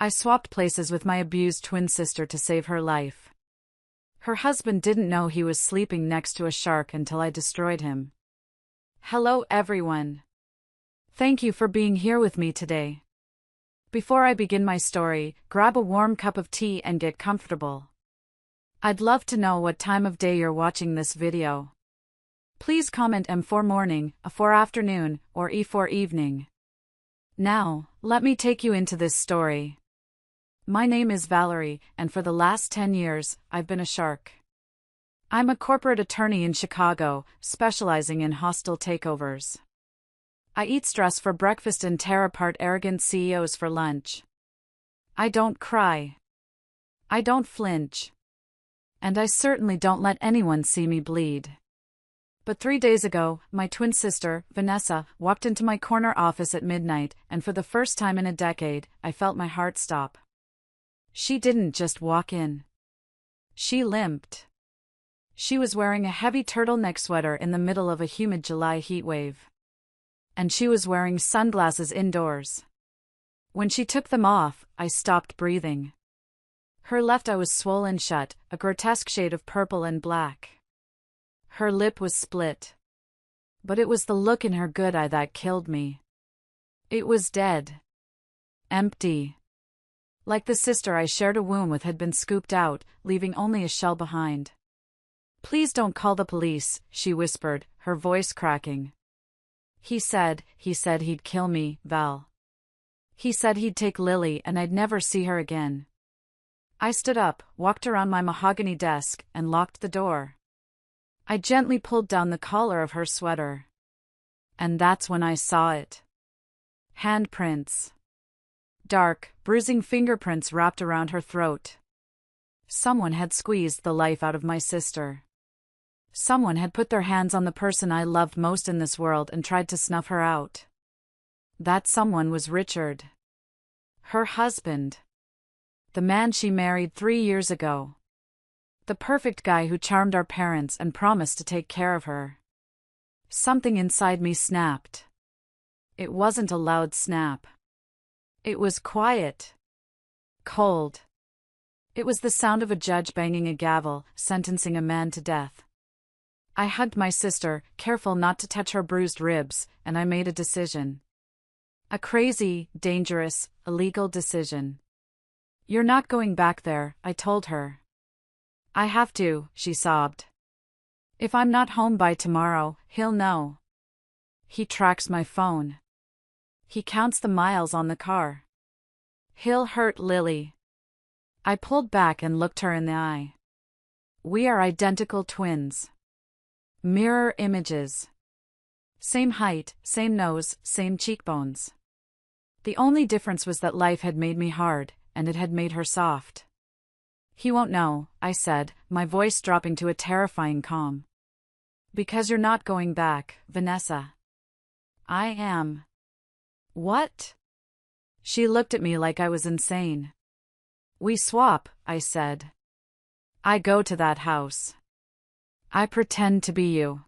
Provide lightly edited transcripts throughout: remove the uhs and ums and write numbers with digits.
I swapped places with my abused twin sister to save her life. Her husband didn't know he was sleeping next to a shark until I destroyed him. Hello everyone. Thank you for being here with me today. Before I begin my story, grab a warm cup of tea and get comfortable. I'd love to know what time of day you're watching this video. Please comment M for morning, A for afternoon, or E for evening. Now, let me take you into this story. My name is Valerie, and for the last 10 years, I've been a shark. I'm a corporate attorney in Chicago, specializing in hostile takeovers. I eat stress for breakfast and tear apart arrogant CEOs for lunch. I don't cry. I don't flinch. And I certainly don't let anyone see me bleed. But 3 days ago, my twin sister, Vanessa, walked into my corner office at midnight, and for the first time in a decade, I felt my heart stop. She didn't just walk in. She limped. She was wearing a heavy turtleneck sweater in the middle of a humid July heatwave. And she was wearing sunglasses indoors. When she took them off, I stopped breathing. Her left eye was swollen shut, a grotesque shade of purple and black. Her lip was split. But it was the look in her good eye that killed me. It was dead. Empty. Like the sister I shared a womb with had been scooped out, leaving only a shell behind. Please don't call the police, she whispered, her voice cracking. He said he'd kill me, Val. He said he'd take Lily and I'd never see her again. I stood up, walked around my mahogany desk, and locked the door. I gently pulled down the collar of her sweater. And that's when I saw it. Handprints. Dark, bruising fingerprints wrapped around her throat. Someone had squeezed the life out of my sister. Someone had put their hands on the person I loved most in this world and tried to snuff her out. That someone was Richard. Her husband. The man she married 3 years ago. The perfect guy who charmed our parents and promised to take care of her. Something inside me snapped. It wasn't a loud snap. It was quiet. Cold. It was the sound of a judge banging a gavel, sentencing a man to death. I hugged my sister, careful not to touch her bruised ribs, and I made a decision. A crazy, dangerous, illegal decision. You're not going back there, I told her. I have to, she sobbed. If I'm not home by tomorrow, he'll know. He tracks my phone. He counts the miles on the car. He'll hurt Lily. I pulled back and looked her in the eye. We are identical twins. Mirror images. Same height, same nose, same cheekbones. The only difference was that life had made me hard, and it had made her soft. He won't know, I said, my voice dropping to a terrifying calm. Because you're not going back, Vanessa. I am. What? She looked at me like I was insane. We swap, I said. I go to that house. I pretend to be you.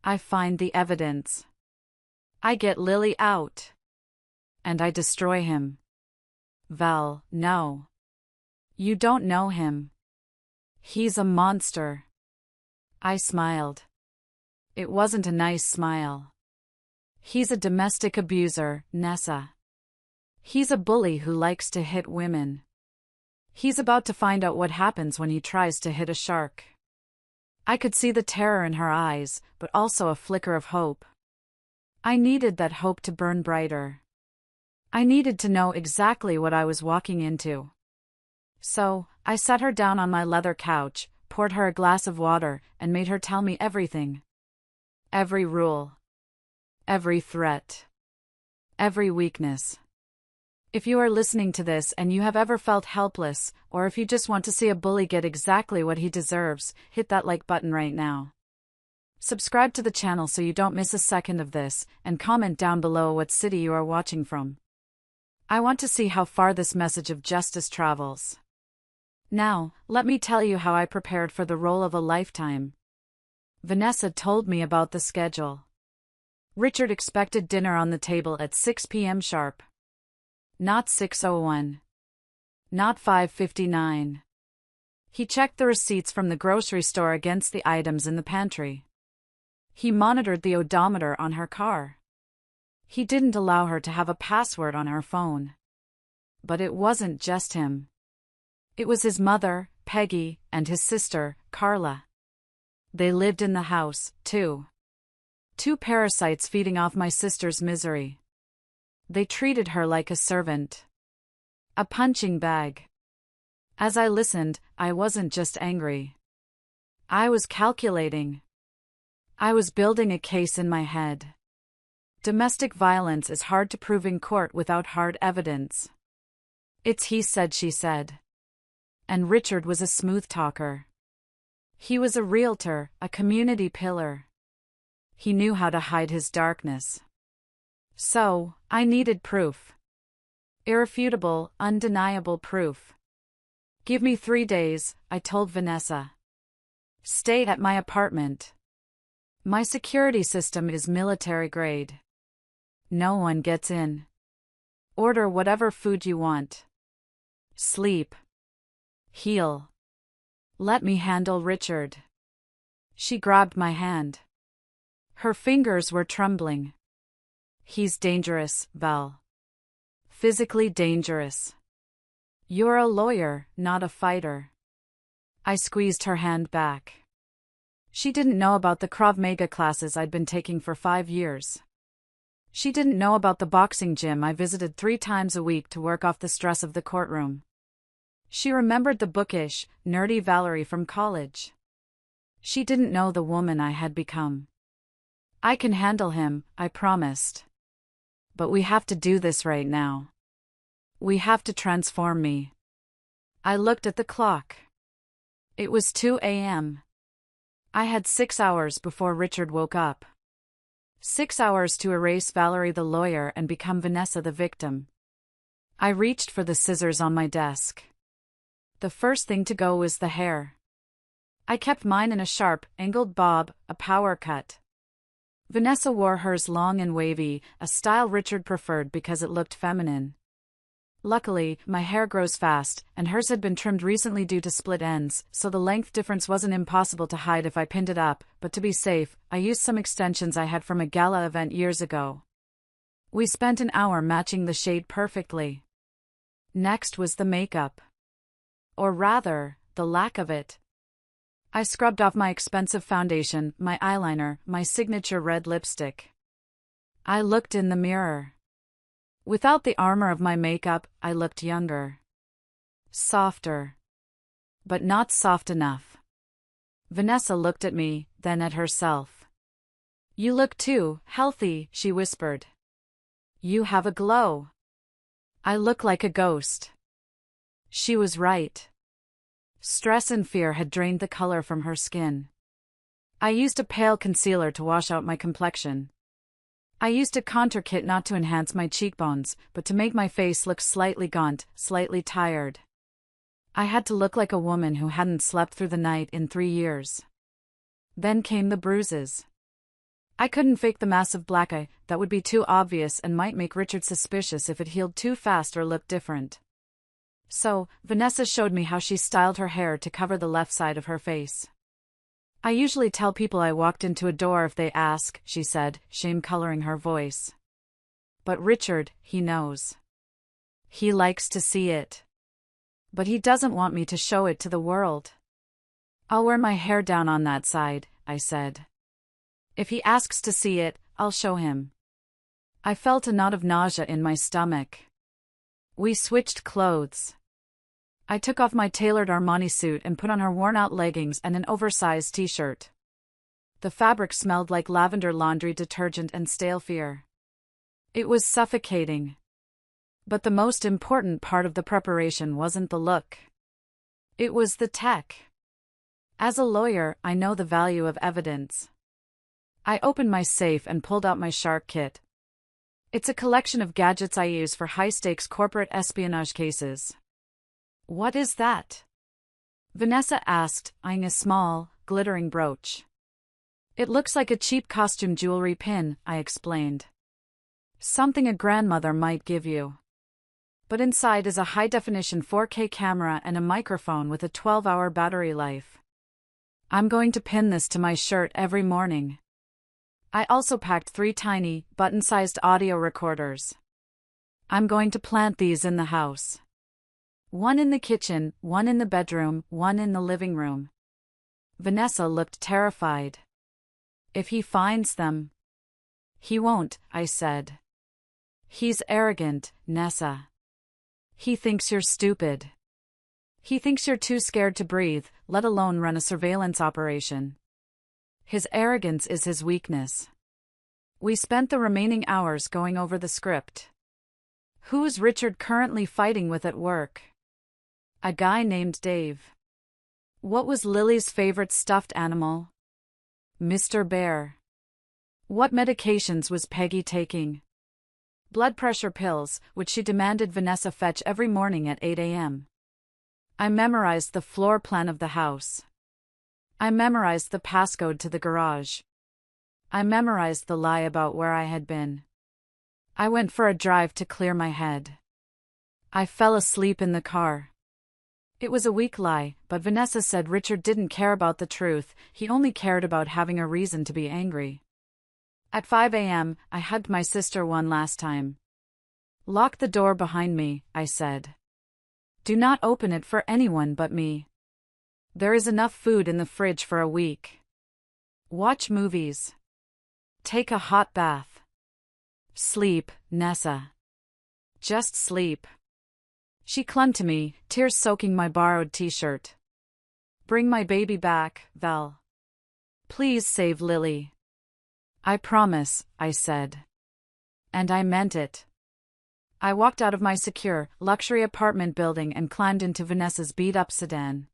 I find the evidence. I get Lily out. And I destroy him. Val, no. You don't know him. He's a monster. I smiled. It wasn't a nice smile. He's a domestic abuser, Nessa. He's a bully who likes to hit women. He's about to find out what happens when he tries to hit a shark. I could see the terror in her eyes, but also a flicker of hope. I needed that hope to burn brighter. I needed to know exactly what I was walking into. So, I sat her down on my leather couch, poured her a glass of water, and made her tell me everything. Every rule. Every threat. Every weakness. If you are listening to this and you have ever felt helpless, or if you just want to see a bully get exactly what he deserves, hit that like button right now. Subscribe to the channel so you don't miss a second of this, and comment down below what city you are watching from. I want to see how far this message of justice travels. Now, let me tell you how I prepared for the role of a lifetime. Vanessa told me about the schedule. Richard expected dinner on the table at 6 p.m. sharp. Not 6:01. not $5.59. He checked the receipts from the grocery store against the items in the pantry. He monitored the odometer on her car. He didn't allow her to have a password on her phone. But it wasn't just him. It was his mother, Peggy, and his sister, Carla. They lived in the house, too. Two parasites feeding off my sister's misery. They treated her like a servant. A punching bag. As I listened, I wasn't just angry. I was calculating. I was building a case in my head. Domestic violence is hard to prove in court without hard evidence. It's he said, she said. And Richard was a smooth talker. He was a realtor, a community pillar. He knew how to hide his darkness. So, I needed proof. Irrefutable, undeniable proof. Give me 3 days, I told Vanessa. Stay at my apartment. My security system is military grade. No one gets in. Order whatever food you want. Sleep. Heal. Let me handle Richard. She grabbed my hand. Her fingers were trembling. He's dangerous, Val. Physically dangerous. You're a lawyer, not a fighter. I squeezed her hand back. She didn't know about the Krav Maga classes I'd been taking for 5 years. She didn't know about the boxing gym I visited 3 times a week to work off the stress of the courtroom. She remembered the bookish, nerdy Valery from college. She didn't know the woman I had become. I can handle him, I promised. But we have to do this right now. We have to transform me. I looked at the clock. It was 2 a.m. I had 6 hours before Richard woke up. 6 hours to erase Valery the lawyer and become Vanessa the victim. I reached for the scissors on my desk. The first thing to go was the hair. I kept mine in a sharp, angled bob, a power cut. Vanessa wore hers long and wavy, a style Richard preferred because it looked feminine. Luckily, my hair grows fast, and hers had been trimmed recently due to split ends, so the length difference wasn't impossible to hide if I pinned it up, but to be safe, I used some extensions I had from a gala event years ago. We spent an hour matching the shade perfectly. Next was the makeup. Or rather, the lack of it. I scrubbed off my expensive foundation, my eyeliner, my signature red lipstick. I looked in the mirror. Without the armor of my makeup, I looked younger. Softer. But not soft enough. Vanessa looked at me, then at herself. You look too healthy, she whispered. You have a glow. I look like a ghost. She was right. Stress and fear had drained the color from her skin. I used a pale concealer to wash out my complexion. I used a contour kit not to enhance my cheekbones, but to make my face look slightly gaunt, slightly tired. I had to look like a woman who hadn't slept through the night in 3 years. Then came the bruises. I couldn't fake the massive black eye, that would be too obvious and might make Richard suspicious if it healed too fast or looked different. So, Vanessa showed me how she styled her hair to cover the left side of her face. I usually tell people I walked into a door if they ask, she said, shame coloring her voice. But Richard, he knows. He likes to see it. But he doesn't want me to show it to the world. I'll wear my hair down on that side, I said. If he asks to see it, I'll show him. I felt a knot of nausea in my stomach. We switched clothes. I took off my tailored Armani suit and put on her worn-out leggings and an oversized t-shirt. The fabric smelled like lavender laundry detergent and stale fear. It was suffocating. But the most important part of the preparation wasn't the look. It was the tech. As a lawyer, I know the value of evidence. I opened my safe and pulled out my shark kit. It's a collection of gadgets I use for high-stakes corporate espionage cases. What is that? Vanessa asked, eyeing a small, glittering brooch. It looks like a cheap costume jewelry pin, I explained. Something a grandmother might give you. but inside is a high-definition 4K camera and a microphone with a 12-hour battery life. I'm going to pin this to my shirt every morning. I also packed 3 tiny, button-sized audio recorders. I'm going to plant these in the house. 1 in the kitchen, 1 in the bedroom, 1 in the living room. Vanessa looked terrified. If he finds them? He won't, I said. He's arrogant, Nessa. He thinks you're stupid. He thinks you're too scared to breathe, let alone run a surveillance operation. His arrogance is his weakness. We spent the remaining hours going over the script. Who's Richard currently fighting with at work? A guy named Dave. What was Lily's favorite stuffed animal? Mr. Bear. What medications was Peggy taking? Blood pressure pills, which she demanded Vanessa fetch every morning at 8 a.m. I memorized the floor plan of the house. I memorized the passcode to the garage. I memorized the lie about where I had been. I went for a drive to clear my head. I fell asleep in the car. It was a weak lie, but Vanessa said Richard didn't care about the truth, he only cared about having a reason to be angry. At 5 a.m., I hugged my sister one last time. Lock the door behind me, I said. Do not open it for anyone but me. There is enough food in the fridge for a week. Watch movies. Take a hot bath. Sleep, Nessa. Just sleep. She clung to me, tears soaking my borrowed t-shirt. Bring my baby back, Val. Please save Lily. I promise, I said. And I meant it. I walked out of my secure, luxury apartment building and climbed into Vanessa's beat-up sedan.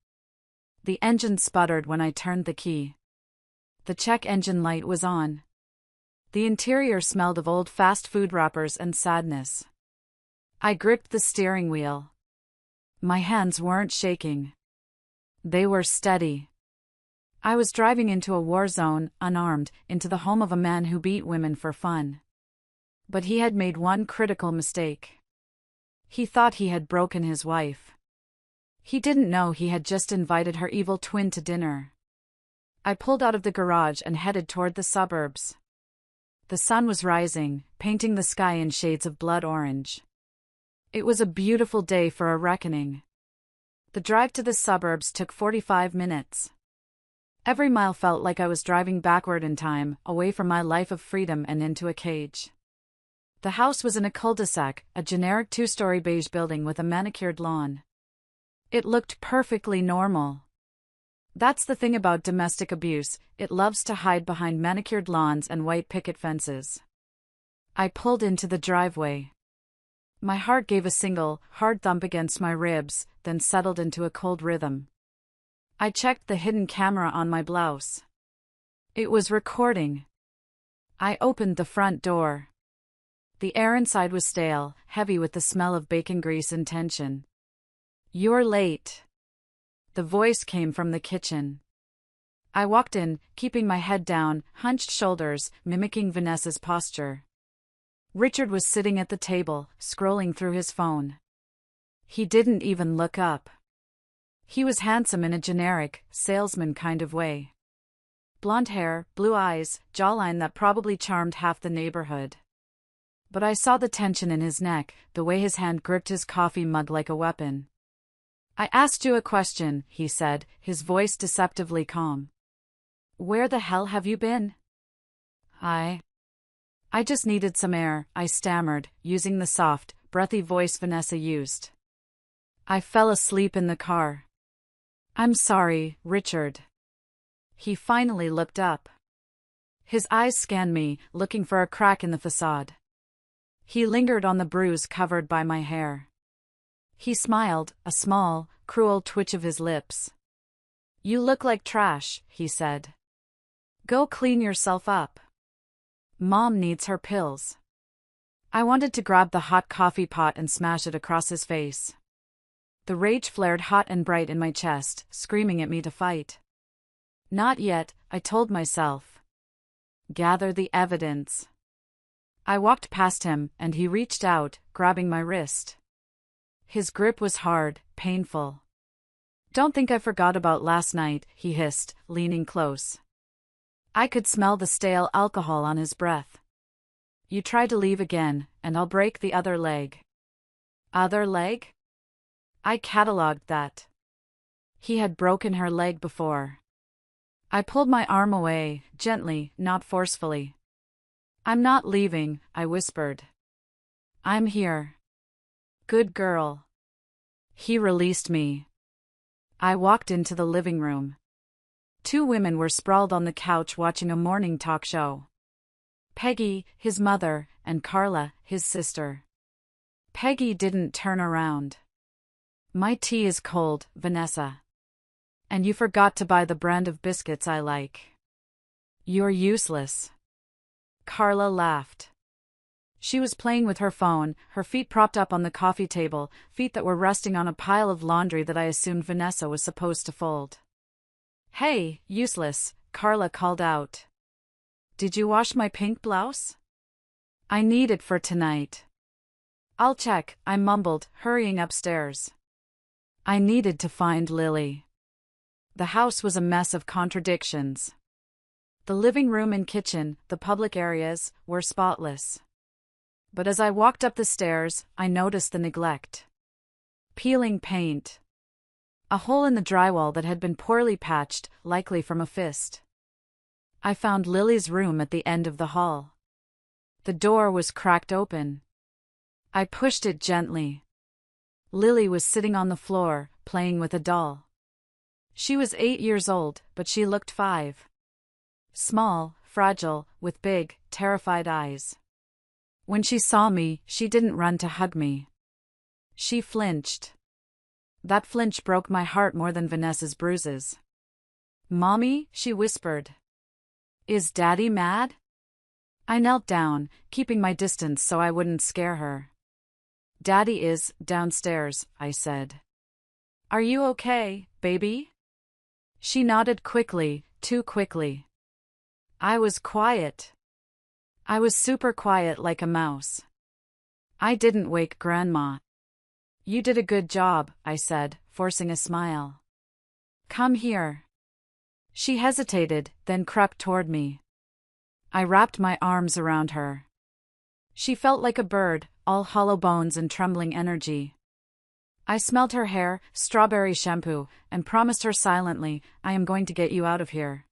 The engine sputtered when I turned the key. The check engine light was on. The interior smelled of old fast food wrappers and sadness. I gripped the steering wheel. My hands weren't shaking. They were steady. I was driving into a war zone, unarmed, into the home of a man who beat women for fun. But he had made one critical mistake. He thought he had broken his wife. He didn't know he had just invited her evil twin to dinner. I pulled out of the garage and headed toward the suburbs. The sun was rising, painting the sky in shades of blood orange. It was a beautiful day for a reckoning. The drive to the suburbs took 45 minutes. Every mile felt like I was driving backward in time, away from my life of freedom and into a cage. The house was in a cul-de-sac, a generic 2-story beige building with a manicured lawn. It looked perfectly normal. That's the thing about domestic abuse, it loves to hide behind manicured lawns and white picket fences. I pulled into the driveway. My heart gave a single, hard thump against my ribs, then settled into a cold rhythm. I checked the hidden camera on my blouse. It was recording. I opened the front door. The air inside was stale, heavy with the smell of bacon grease and tension. You're late. The voice came from the kitchen. I walked in, keeping my head down, hunched shoulders, mimicking Vanessa's posture. Richard was sitting at the table, scrolling through his phone. He didn't even look up. He was handsome in a generic, salesman kind of way. Blonde hair, blue eyes, jawline that probably charmed half the neighborhood. But I saw the tension in his neck, the way his hand gripped his coffee mug like a weapon. I asked you a question, he said, his voice deceptively calm. Where the hell have you been? I just needed some air, I stammered, using the soft, breathy voice Vanessa used. I fell asleep in the car. I'm sorry, Richard. He finally looked up. His eyes scanned me, looking for a crack in the facade. He lingered on the bruise covered by my hair. He smiled, a small, cruel twitch of his lips. You look like trash, he said. Go clean yourself up. Mom needs her pills. I wanted to grab the hot coffee pot and smash it across his face. The rage flared hot and bright in my chest, screaming at me to fight. Not yet, I told myself. Gather the evidence. I walked past him, and he reached out, grabbing my wrist. His grip was hard, painful. "Don't think I forgot about last night," he hissed, leaning close. I could smell the stale alcohol on his breath. "You try to leave again, and I'll break the other leg." "Other leg?" I catalogued that. He had broken her leg before. I pulled my arm away, gently, not forcefully. "I'm not leaving," I whispered. "I'm here." "Good girl." He released me. I walked into the living room. Two women were sprawled on the couch watching a morning talk show. Peggy, his mother, and Carla, his sister. Peggy didn't turn around. "My tea is cold, Vanessa. And you forgot to buy the brand of biscuits I like." "You're useless." Carla laughed. She was playing with her phone, her feet propped up on the coffee table, feet that were resting on a pile of laundry that I assumed Vanessa was supposed to fold. "Hey, useless," Carla called out. "Did you wash my pink blouse?" "I need it for tonight." "I'll check," I mumbled, hurrying upstairs. I needed to find Lily. The house was a mess of contradictions. The living room and kitchen, the public areas, were spotless. But as I walked up the stairs, I noticed the neglect. Peeling paint. A hole in the drywall that had been poorly patched, likely from a fist. I found Lily's room at the end of the hall. The door was cracked open. I pushed it gently. Lily was sitting on the floor, playing with a doll. She was 8 years old, but she looked 5. Small, fragile, with big, terrified eyes. When she saw me, she didn't run to hug me. She flinched. That flinch broke my heart more than Vanessa's bruises. "Mommy," she whispered. "Is Daddy mad?" I knelt down, keeping my distance so I wouldn't scare her. "Daddy is downstairs," I said. "Are you okay, baby?" She nodded quickly, too quickly. I was quiet. I was super quiet like a mouse. I didn't wake Grandma. "You did a good job," I said, forcing a smile. "Come here." She hesitated, then crept toward me. I wrapped my arms around her. She felt like a bird, all hollow bones and trembling energy. I smelled her hair, strawberry shampoo, and promised her silently, "I am going to get you out of here.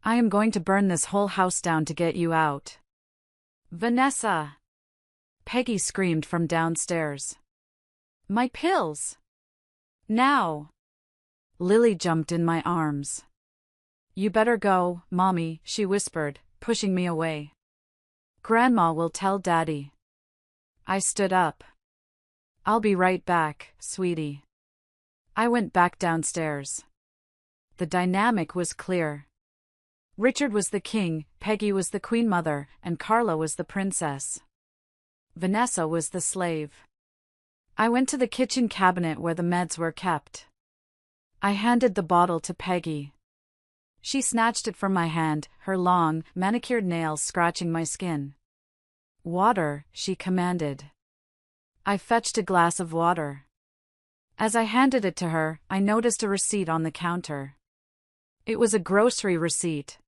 I am going to burn this whole house down to get you out." "Vanessa!" Peggy screamed from downstairs. "My pills! Now!" Lily jumped in my arms. "You better go, Mommy," she whispered, pushing me away. "Grandma will tell Daddy." I stood up. "I'll be right back, sweetie." I went back downstairs. The dynamic was clear. Richard was the king, Peggy was the queen mother, and Carla was the princess. Vanessa was the slave. I went to the kitchen cabinet where the meds were kept. I handed the bottle to Peggy. She snatched it from my hand, her long, manicured nails scratching my skin. "Water," she commanded. I fetched a glass of water. As I handed it to her, I noticed a receipt on the counter. It was a grocery receipt.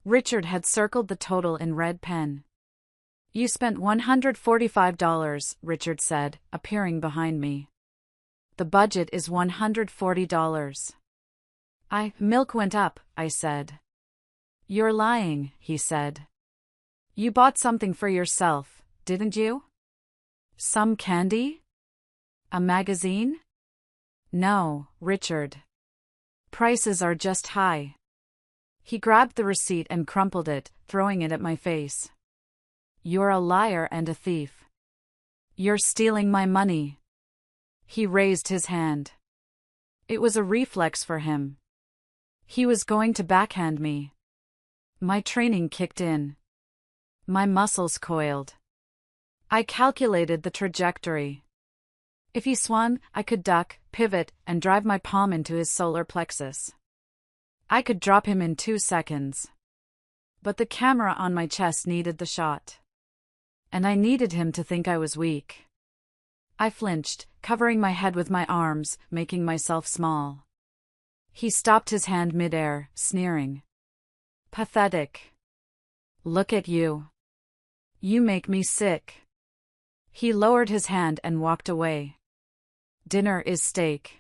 Richard had circled the total in red pen. "You spent $145, Richard said, appearing behind me. "The budget is $140. Milk went up," I said. "You're lying," he said. "You bought something for yourself, didn't you? Some candy? A magazine?" "No, Richard. Prices are just high." He grabbed the receipt and crumpled it, throwing it at my face. "You're a liar and a thief. You're stealing my money." He raised his hand. It was a reflex for him. He was going to backhand me. My training kicked in. My muscles coiled. I calculated the trajectory. If he swung, I could duck, pivot, and drive my palm into his solar plexus. I could drop him in 2 seconds. But the camera on my chest needed the shot. And I needed him to think I was weak. I flinched, covering my head with my arms, making myself small. He stopped his hand mid-air, sneering. Pathetic. Look at you. You make me sick. He lowered his hand and walked away. Dinner is steak.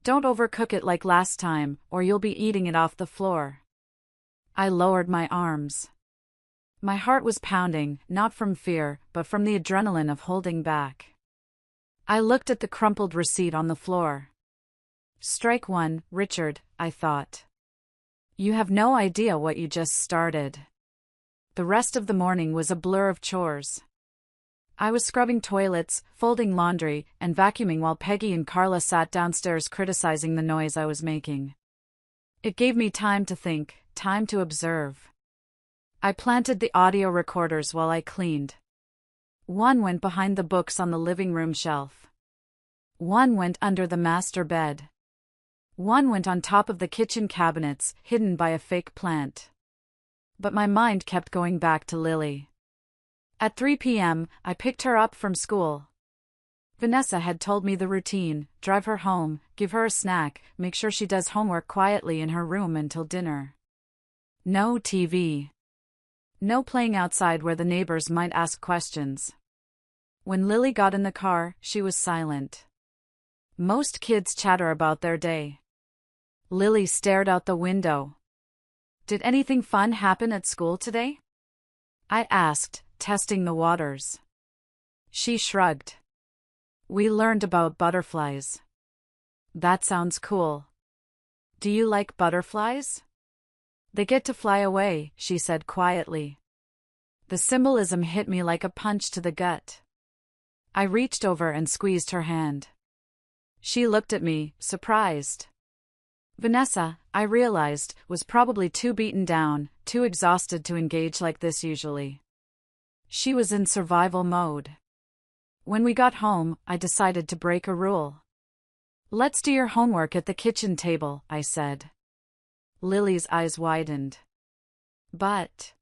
Don't overcook it like last time, or you'll be eating it off the floor. I lowered my arms. My heart was pounding, not from fear, but from the adrenaline of holding back. I looked at the crumpled receipt on the floor. Strike one, Richard, I thought. You have no idea what you just started. The rest of the morning was a blur of chores. I was scrubbing toilets, folding laundry, and vacuuming while Peggy and Carla sat downstairs criticizing the noise I was making. It gave me time to think, time to observe. I planted the audio recorders while I cleaned. One went behind the books on the living room shelf. One went under the master bed. One went on top of the kitchen cabinets, hidden by a fake plant. But my mind kept going back to Lily. At 3 p.m., I picked her up from school. Vanessa had told me the routine: drive her home, give her a snack, make sure she does homework quietly in her room until dinner. No TV. No playing outside where the neighbors might ask questions. When Lily got in the car, she was silent. Most kids chatter about their day. Lily stared out the window. Did anything fun happen at school today? I asked, testing the waters. She shrugged. We learned about butterflies. That sounds cool. Do you like butterflies? They get to fly away, she said quietly. The symbolism hit me like a punch to the gut. I reached over and squeezed her hand. She looked at me, surprised. Vanessa, I realized, was probably too beaten down, too exhausted to engage like this usually. She was in survival mode. When we got home, I decided to break a rule. Let's do your homework at the kitchen table, I said. Lily's eyes widened. But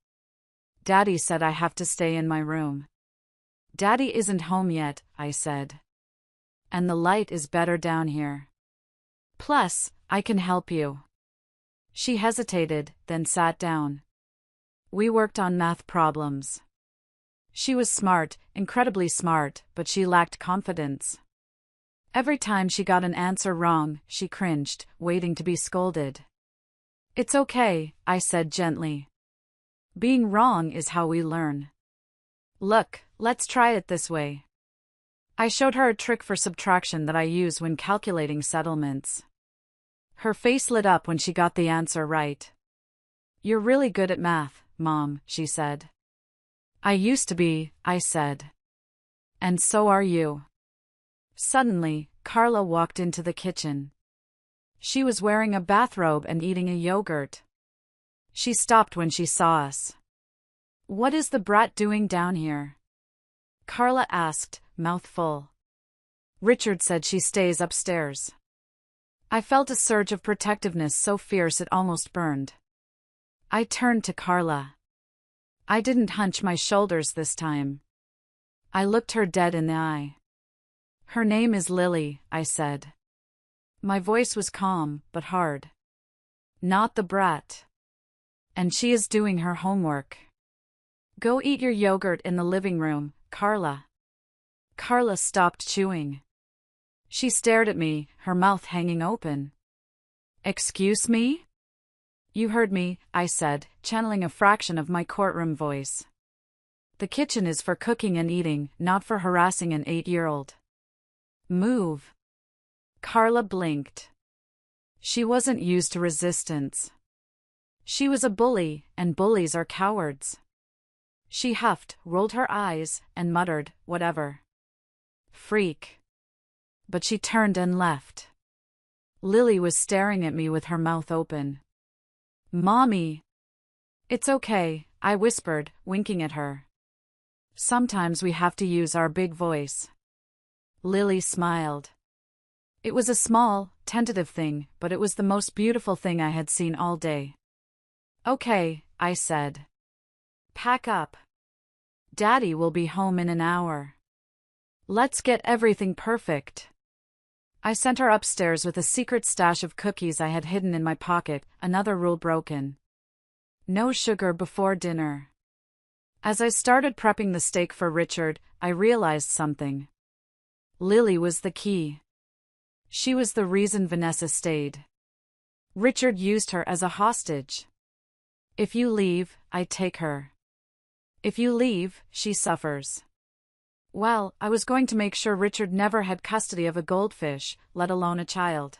Daddy said I have to stay in my room. Daddy isn't home yet, I said. And the light is better down here. Plus, I can help you. She hesitated, then sat down. We worked on math problems. She was smart, incredibly smart, but she lacked confidence. Every time she got an answer wrong, she cringed, waiting to be scolded. It's okay, I said gently. Being wrong is how we learn. Look, let's try it this way. I showed her a trick for subtraction that I use when calculating settlements. Her face lit up when she got the answer right. You're really good at math, Mom, she said. I used to be, I said. And so are you. Suddenly, Carla walked into the kitchen. She was wearing a bathrobe and eating a yogurt. She stopped when she saw us. What is the brat doing down here? Carla asked, mouth full. Richard said she stays upstairs. I felt a surge of protectiveness so fierce it almost burned. I turned to Carla. I didn't hunch my shoulders this time. I looked her dead in the eye. Her name is Lily, I said. My voice was calm, but hard. Not the brat. And she is doing her homework. Go eat your yogurt in the living room, Carla. Carla stopped chewing. She stared at me, her mouth hanging open. Excuse me? You heard me, I said, channeling a fraction of my courtroom voice. The kitchen is for cooking and eating, not for harassing an 8-year-old. Move. Carla blinked. She wasn't used to resistance. She was a bully, and bullies are cowards. She huffed, rolled her eyes, and muttered, whatever. Freak. But she turned and left. Lily was staring at me with her mouth open. Mommy. It's okay, I whispered, winking at her. Sometimes we have to use our big voice. Lily smiled. It was a small, tentative thing, but it was the most beautiful thing I had seen all day. Okay, I said. Pack up. Daddy will be home in an hour. Let's get everything perfect. I sent her upstairs with a secret stash of cookies I had hidden in my pocket, another rule broken. No sugar before dinner. As I started prepping the steak for Richard, I realized something. Lily was the key. She was the reason Vanessa stayed. Richard used her as a hostage. If you leave, I take her. If you leave, she suffers. Well, I was going to make sure Richard never had custody of a goldfish, let alone a child.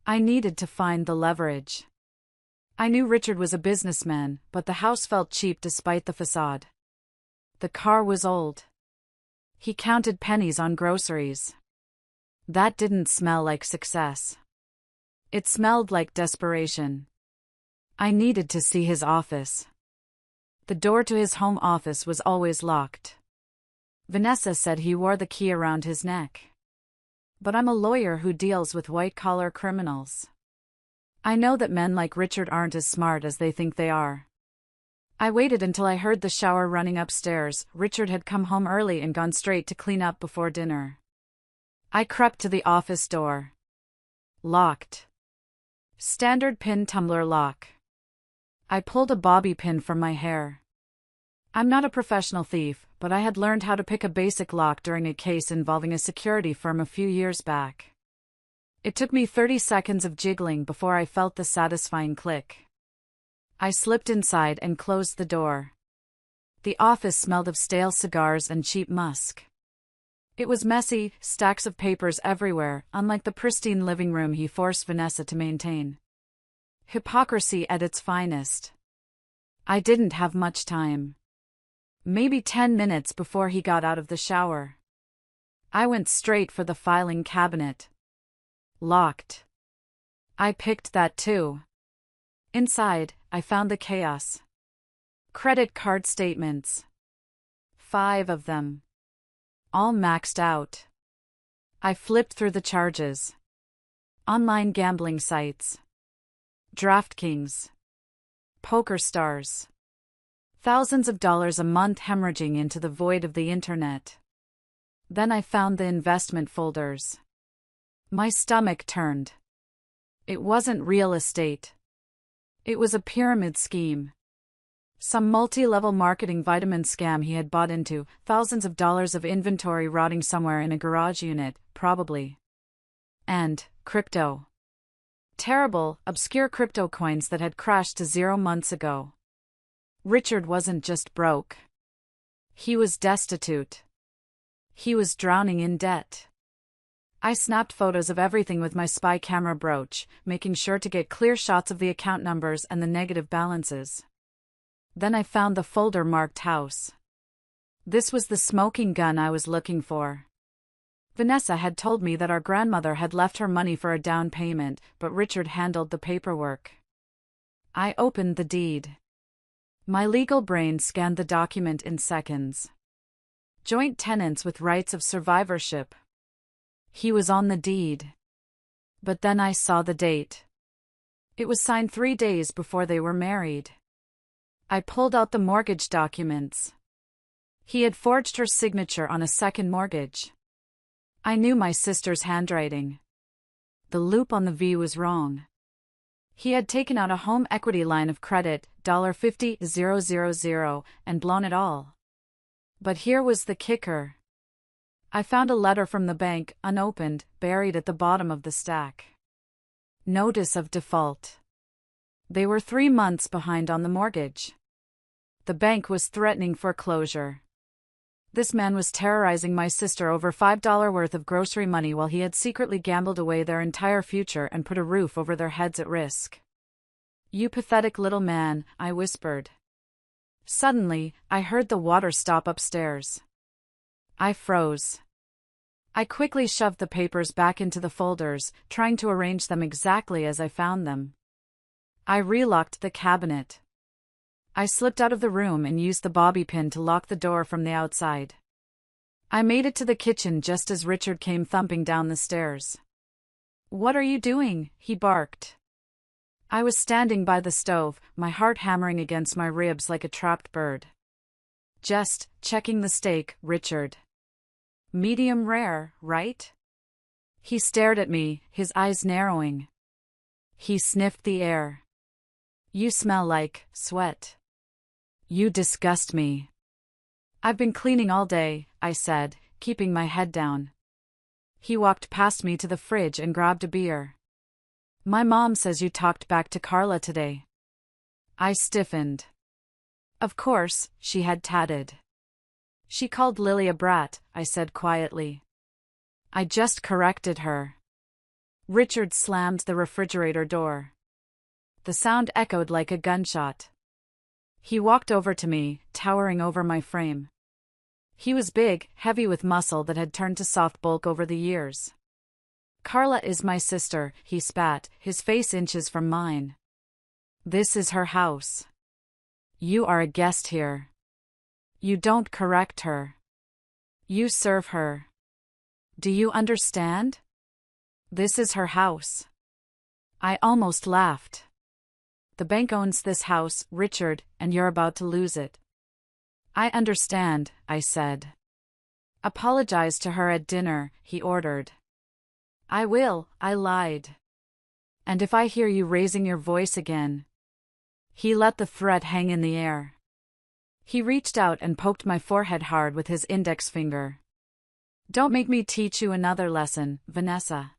I needed to find the leverage. I knew Richard was a businessman, but the house felt cheap despite the facade. The car was old. He counted pennies on groceries. That didn't smell like success. It smelled like desperation. I needed to see his office. The door to his home office was always locked. Vanessa said he wore the key around his neck. But I'm a lawyer who deals with white-collar criminals. I know that men like Richard aren't as smart as they think they are. I waited until I heard the shower running upstairs. Richard had come home early and gone straight to clean up before dinner. I crept to the office door. Locked. Standard pin tumbler lock. I pulled a bobby pin from my hair. I'm not a professional thief, but I had learned how to pick a basic lock during a case involving a security firm a few years back. It took me 30 seconds of jiggling before I felt the satisfying click. I slipped inside and closed the door. The office smelled of stale cigars and cheap musk. It was messy, stacks of papers everywhere, unlike the pristine living room he forced Vanessa to maintain. Hypocrisy at its finest. I didn't have much time. Maybe 10 minutes before he got out of the shower. I went straight for the filing cabinet. Locked. I picked that too. Inside, I found the chaos. Credit card statements. 5 of them. All maxed out. I flipped through the charges. Online gambling sites. DraftKings. PokerStars. Thousands of dollars a month hemorrhaging into the void of the internet. Then I found the investment folders. My stomach turned. It wasn't real estate. It was a pyramid scheme. Some multi-level marketing vitamin scam he had bought into, thousands of dollars of inventory rotting somewhere in a garage unit, probably. And crypto. Terrible, obscure crypto coins that had crashed to zero months ago. Richard wasn't just broke. He was destitute. He was drowning in debt. I snapped photos of everything with my spy camera brooch, making sure to get clear shots of the account numbers and the negative balances. Then I found the folder marked house. This was the smoking gun I was looking for. Vanessa had told me that our grandmother had left her money for a down payment, but Richard handled the paperwork. I opened the deed. My legal brain scanned the document in seconds. Joint tenants with rights of survivorship. He was on the deed. But then I saw the date. It was signed 3 days before they were married. I pulled out the mortgage documents. He had forged her signature on a second mortgage. I knew my sister's handwriting. The loop on the V was wrong. He had taken out a home equity line of credit, $50,000, and blown it all. But here was the kicker. I found a letter from the bank, unopened, buried at the bottom of the stack. Notice of default. They were 3 months behind on the mortgage. The bank was threatening foreclosure. This man was terrorizing my sister over $5 worth of grocery money while he had secretly gambled away their entire future and put a roof over their heads at risk. "You pathetic little man," I whispered. Suddenly, I heard the water stop upstairs. I froze. I quickly shoved the papers back into the folders, trying to arrange them exactly as I found them. I relocked the cabinet. I slipped out of the room and used the bobby pin to lock the door from the outside. I made it to the kitchen just as Richard came thumping down the stairs. "What are you doing?" he barked. I was standing by the stove, my heart hammering against my ribs like a trapped bird. "Just checking the steak, Richard." Medium rare, right? He stared at me, his eyes narrowing. He sniffed the air. You smell like sweat. You disgust me. I've been cleaning all day, I said, keeping my head down. He walked past me to the fridge and grabbed a beer. My mom says you talked back to Carla today. I stiffened. Of course, she had tatted. She called Lily a brat, I said quietly. I just corrected her. Richard slammed the refrigerator door. The sound echoed like a gunshot. He walked over to me, towering over my frame. He was big, heavy with muscle that had turned to soft bulk over the years. Carla is my sister, he spat, his face inches from mine. This is her house. You are a guest here. You don't correct her. You serve her. Do you understand? This is her house. I almost laughed. The bank owns this house, Richard, and you're about to lose it. I understand, I said. Apologize to her at dinner, he ordered. I will, I lied. And if I hear you raising your voice again. He let the threat hang in the air. He reached out and poked my forehead hard with his index finger. Don't make me teach you another lesson, Vanessa.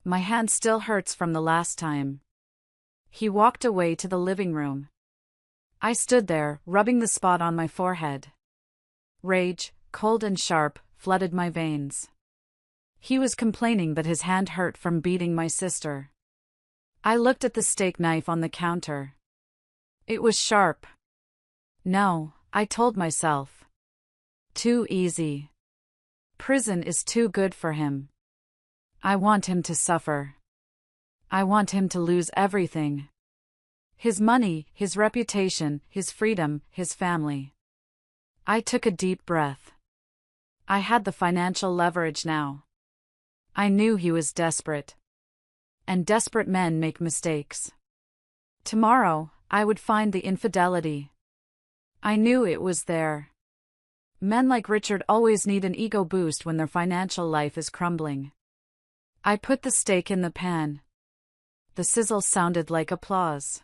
My hand still hurts from the last time. He walked away to the living room. I stood there, rubbing the spot on my forehead. Rage, cold and sharp, flooded my veins. He was complaining that his hand hurt from beating my sister. I looked at the steak knife on the counter. It was sharp. No, I told myself. Too easy. Prison is too good for him. I want him to suffer. I want him to lose everything. His money, his reputation, his freedom, his family. I took a deep breath. I had the financial leverage now. I knew he was desperate. And desperate men make mistakes. Tomorrow, I would find the infidelity. I knew it was there. Men like Richard always need an ego boost when their financial life is crumbling. I put the steak in the pan. The sizzle sounded like applause.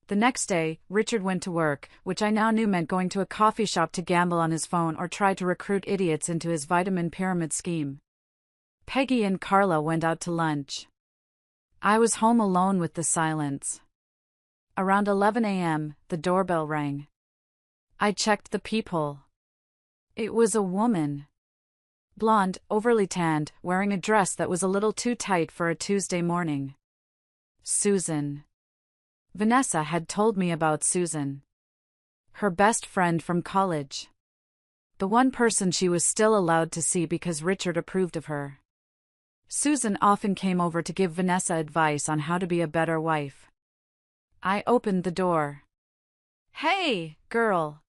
The next day, Richard went to work, which I now knew meant going to a coffee shop to gamble on his phone or try to recruit idiots into his vitamin pyramid scheme. Peggy and Carla went out to lunch. I was home alone with the silence. Around 11 a.m., the doorbell rang. I checked the peephole. It was a woman. Blonde, overly tanned, wearing a dress that was a little too tight for a Tuesday morning. Susan. Vanessa had told me about Susan. Her best friend from college. The one person she was still allowed to see because Richard approved of her. Susan often came over to give Vanessa advice on how to be a better wife. I opened the door. Hey, girl.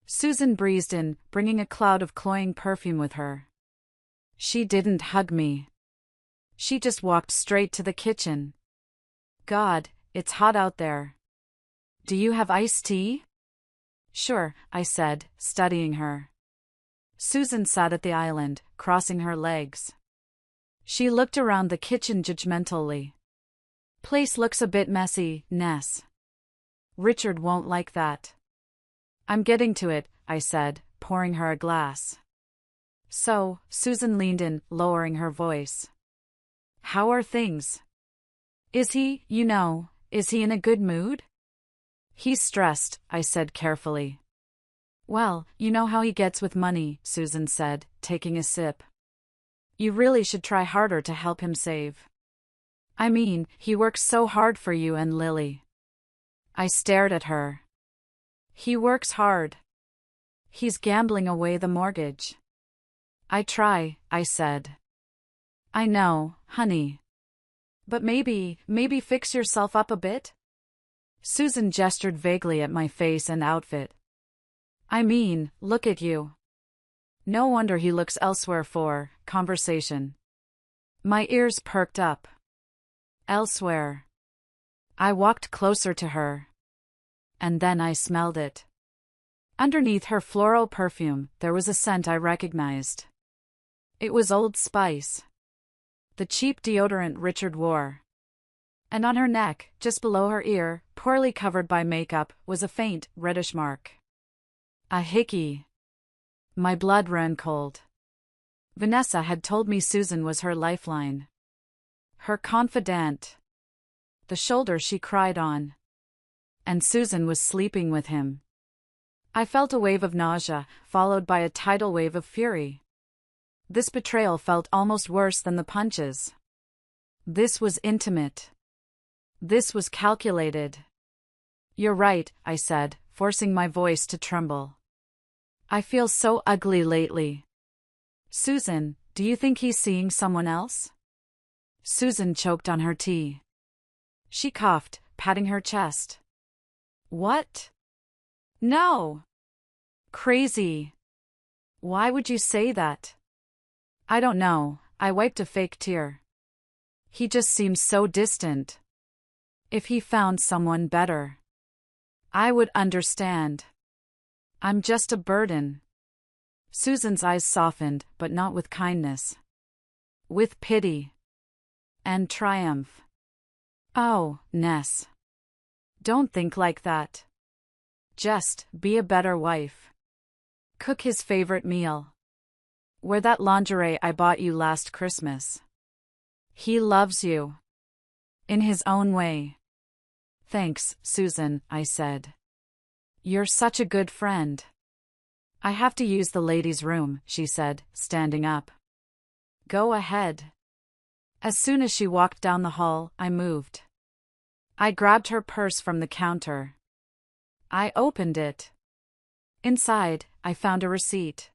Susan breezed in, bringing a cloud of cloying perfume with her. She didn't hug me. She just walked straight to the kitchen. God, it's hot out there. Do you have iced tea? Sure, I said, studying her. Susan sat at the island, crossing her legs. She looked around the kitchen judgmentally. Place looks a bit messy, Ness. Richard won't like that. I'm getting to it, I said, pouring her a glass. So, Susan leaned in, lowering her voice. How are things? Is he in a good mood? He's stressed, I said carefully. Well, you know how he gets with money, Susan said, taking a sip. You really should try harder to help him save. I mean, he works so hard for you and Lily. I stared at her. He works hard. He's gambling away the mortgage. I try, I said. I know, honey. But maybe fix yourself up a bit? Susan gestured vaguely at my face and outfit. I mean, look at you. No wonder he looks elsewhere for conversation. My ears perked up. Elsewhere. I walked closer to her. And then I smelled it. Underneath her floral perfume, there was a scent I recognized. It was Old Spice, the cheap deodorant Richard wore. And on her neck, just below her ear, poorly covered by makeup, was a faint, reddish mark. A hickey. My blood ran cold. Vanessa had told me Susan was her lifeline. Her confidant. The shoulder she cried on. And Susan was sleeping with him. I felt a wave of nausea, followed by a tidal wave of fury. This betrayal felt almost worse than the punches. This was intimate. This was calculated. You're right, I said, forcing my voice to tremble. I feel so ugly lately. Susan, do you think he's seeing someone else? Susan choked on her tea. She coughed, patting her chest. What? No. Crazy. Why would you say that? I don't know, I wiped a fake tear. He just seems so distant. If he found someone better, I would understand. I'm just a burden. Susan's eyes softened, but not with kindness. With pity. And triumph. Oh, Ness. Don't think like that. Just be a better wife. Cook his favorite meal. Wear that lingerie I bought you last Christmas. He loves you. In his own way. Thanks, Susan, I said. You're such a good friend. I have to use the ladies' room, she said, standing up. Go ahead. As soon as she walked down the hall, I moved. I grabbed her purse from the counter. I opened it. Inside, I found a receipt.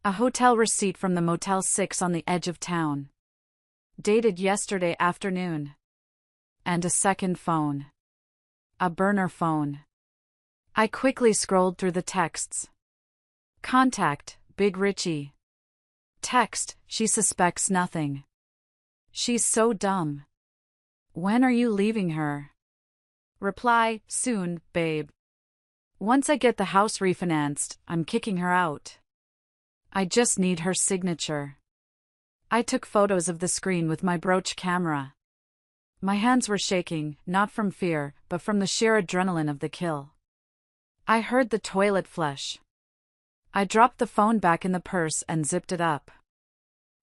A hotel receipt from the Motel 6 on the edge of town. Dated yesterday afternoon. And a second phone. A burner phone. I quickly scrolled through the texts. Contact, Big Richie. Text, she suspects nothing. She's so dumb. When are you leaving her? Reply, soon, babe. Once I get the house refinanced, I'm kicking her out. I just need her signature. I took photos of the screen with my brooch camera. My hands were shaking, not from fear, but from the sheer adrenaline of the kill. I heard the toilet flush. I dropped the phone back in the purse and zipped it up.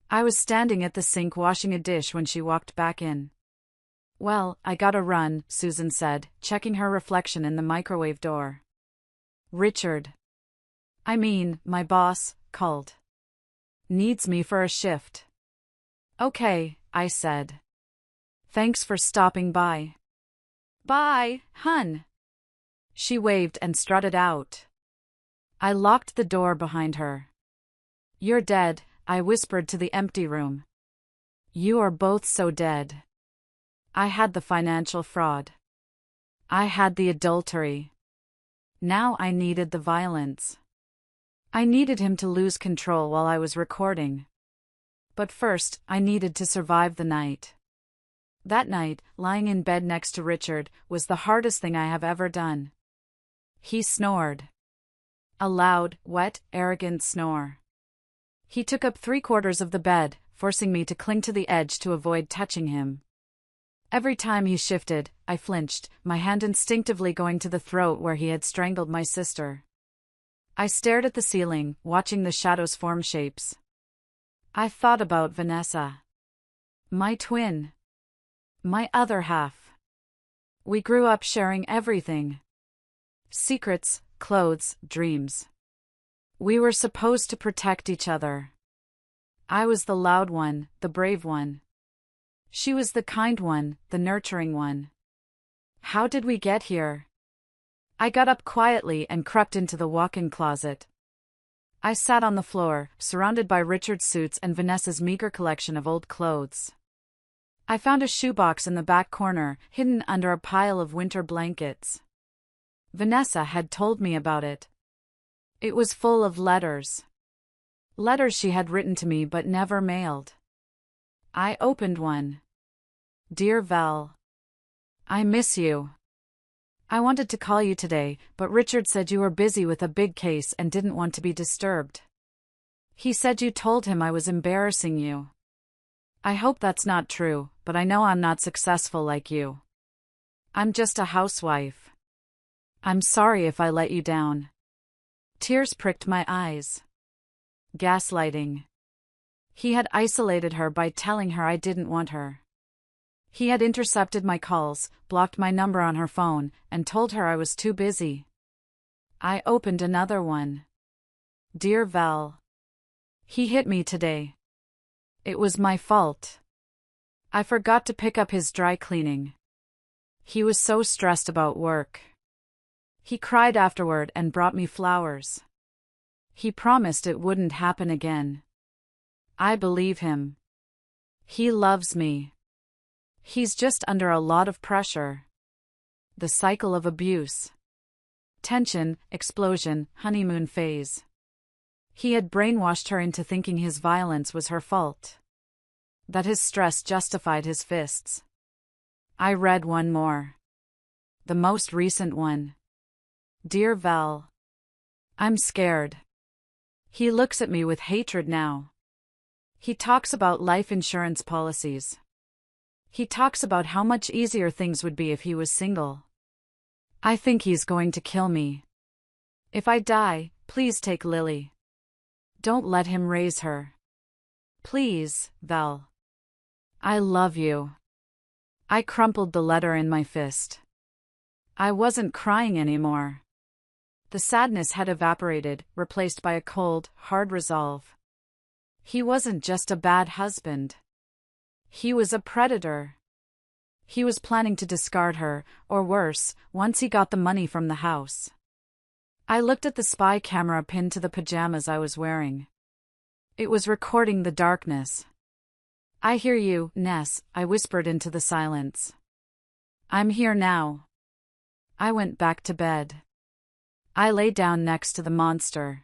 I was standing at the sink washing a dish when she walked back in. Well, I gotta run, Susan said, checking her reflection in the microwave door. Richard. My boss, called. Needs me for a shift. Okay, I said. Thanks for stopping by. Bye, hun. She waved and strutted out. I locked the door behind her. You're dead, I whispered to the empty room. You are both so dead. I had the financial fraud. I had the adultery. Now I needed the violence. I needed him to lose control while I was recording. But first, I needed to survive the night. That night, lying in bed next to Richard, was the hardest thing I have ever done. He snored. A loud, wet, arrogant snore. He took up 3/4 of the bed, forcing me to cling to the edge to avoid touching him. Every time he shifted, I flinched, my hand instinctively going to the throat where he had strangled my sister. I stared at the ceiling, watching the shadows form shapes. I thought about Vanessa. My twin. My other half. We grew up sharing everything. Secrets, clothes, dreams. We were supposed to protect each other. I was the loud one, the brave one. She was the kind one, the nurturing one. How did we get here? I got up quietly and crept into the walk-in closet. I sat on the floor, surrounded by Richard's suits and Vanessa's meager collection of old clothes. I found a shoebox in the back corner, hidden under a pile of winter blankets. Vanessa had told me about it. It was full of letters. Letters she had written to me but never mailed. I opened one. Dear Val. I miss you. I wanted to call you today, but Richard said you were busy with a big case and didn't want to be disturbed. He said you told him I was embarrassing you. I hope that's not true, but I know I'm not successful like you. I'm just a housewife. I'm sorry if I let you down. Tears pricked my eyes. Gaslighting. He had isolated her by telling her I didn't want her. He had intercepted my calls, blocked my number on her phone, and told her I was too busy. I opened another one. Dear Val. He hit me today. It was my fault. I forgot to pick up his dry cleaning. He was so stressed about work. He cried afterward and brought me flowers. He promised it wouldn't happen again. I believe him. He loves me. He's just under a lot of pressure. The cycle of abuse. Tension, explosion, honeymoon phase. He had brainwashed her into thinking his violence was her fault. That his stress justified his fists. I read one more. The most recent one. Dear Val. I'm scared. He looks at me with hatred now. He talks about life insurance policies. He talks about how much easier things would be if he was single. I think he's going to kill me. If I die, please take Lily. Don't let him raise her. Please, Val. I love you. I crumpled the letter in my fist. I wasn't crying anymore. The sadness had evaporated, replaced by a cold, hard resolve. He wasn't just a bad husband. He was a predator. He was planning to discard her, or worse, once he got the money from the house. I looked at the spy camera pinned to the pajamas I was wearing. It was recording the darkness. I hear you, Ness, I whispered into the silence. I'm here now. I went back to bed. I lay down next to the monster.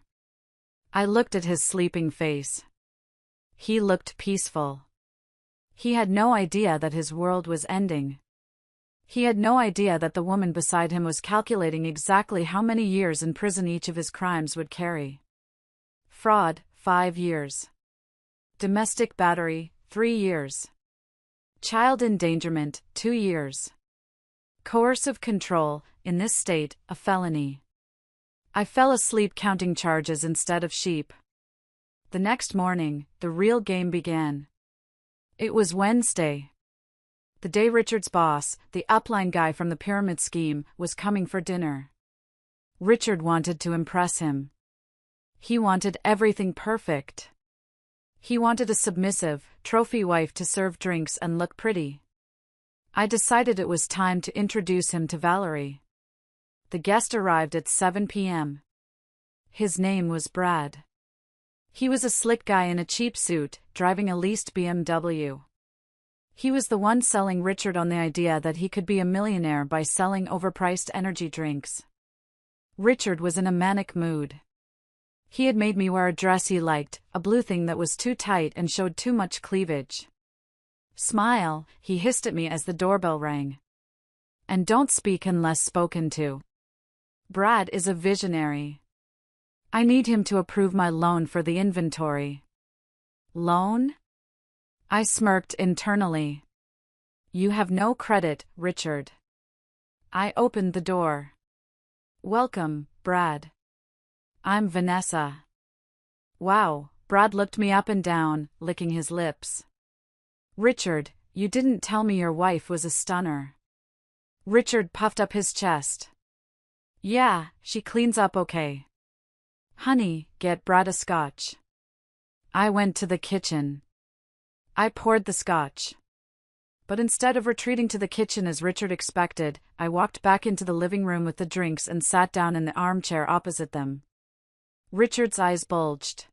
I looked at his sleeping face. He looked peaceful. He had no idea that his world was ending. He had no idea that the woman beside him was calculating exactly how many years in prison each of his crimes would carry. Fraud, 5 years. Domestic battery, 3 years. Child endangerment, 2 years. Coercive control, in this state, a felony. I fell asleep counting charges instead of sheep. The next morning, the real game began. It was Wednesday. The day Richard's boss, the upline guy from the pyramid scheme, was coming for dinner. Richard wanted to impress him. He wanted everything perfect. He wanted a submissive, trophy wife to serve drinks and look pretty. I decided it was time to introduce him to Valery. The guest arrived at 7 p.m. His name was Brad. He was a slick guy in a cheap suit, driving a leased BMW. He was the one selling Richard on the idea that he could be a millionaire by selling overpriced energy drinks. Richard was in a manic mood. He had made me wear a dress he liked, a blue thing that was too tight and showed too much cleavage. Smile, he hissed at me as the doorbell rang. And don't speak unless spoken to. Brad is a visionary. I need him to approve my loan for the inventory. Loan? I smirked internally. You have no credit, Richard. I opened the door. Welcome, Brad. I'm Vanessa. Wow, Brad looked me up and down, licking his lips. Richard, you didn't tell me your wife was a stunner. Richard puffed up his chest. Yeah, she cleans up okay. Honey, get Brad a scotch. I went to the kitchen. I poured the scotch. But instead of retreating to the kitchen as Richard expected, I walked back into the living room with the drinks and sat down in the armchair opposite them. Richard's eyes bulged.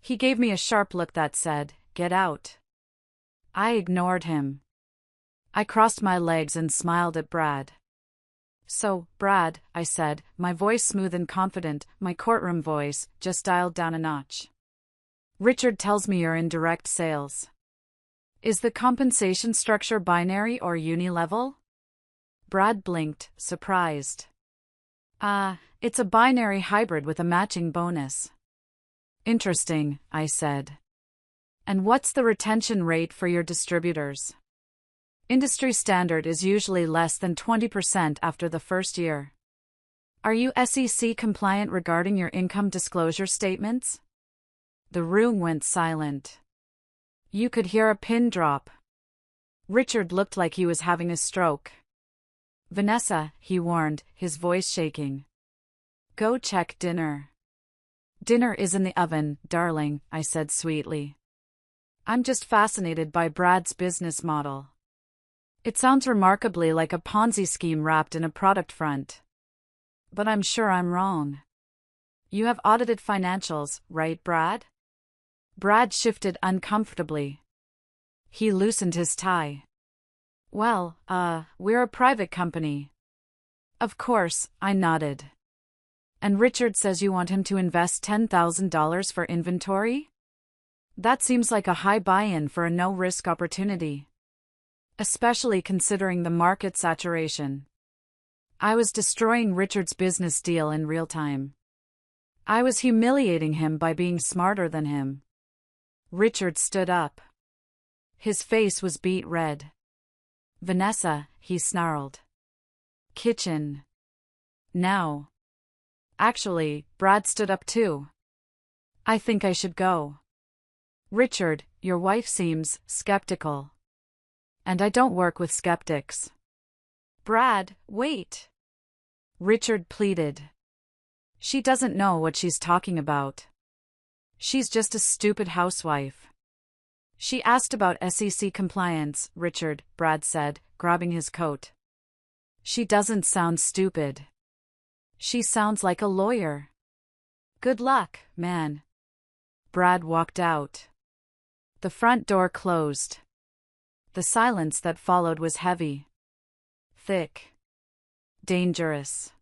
He gave me a sharp look that said, "Get out." I ignored him. I crossed my legs and smiled at Brad. So, Brad, I said, my voice smooth and confident, my courtroom voice, just dialed down a notch. Richard tells me you're in direct sales. Is the compensation structure binary or unilevel? Brad blinked, surprised. It's a binary hybrid with a matching bonus. Interesting, I said. And what's the retention rate for your distributors? Industry standard is usually less than 20% after the first year. Are you SEC compliant regarding your income disclosure statements? The room went silent. You could hear a pin drop. Richard looked like he was having a stroke. Vanessa, he warned, his voice shaking. Go check dinner. Dinner is in the oven, darling, I said sweetly. I'm just fascinated by Brad's business model. It sounds remarkably like a Ponzi scheme wrapped in a product front. But I'm sure I'm wrong. You have audited financials, right, Brad? Brad shifted uncomfortably. He loosened his tie. Well, we're a private company. Of course, I nodded. And Richard says you want him to invest $10,000 for inventory? That seems like a high buy-in for a no-risk opportunity. Especially considering the market saturation. I was destroying Richard's business deal in real time. I was humiliating him by being smarter than him. Richard stood up. His face was beet red. Vanessa, he snarled. Kitchen. Now. Actually, Brad stood up too. I think I should go. Richard, your wife seems skeptical. And I don't work with skeptics. Brad, wait. Richard pleaded. She doesn't know what she's talking about. She's just a stupid housewife. She asked about SEC compliance, Richard, Brad said, grabbing his coat. She doesn't sound stupid. She sounds like a lawyer. Good luck, man. Brad walked out. The front door closed. The silence that followed was heavy. Thick. Dangerous.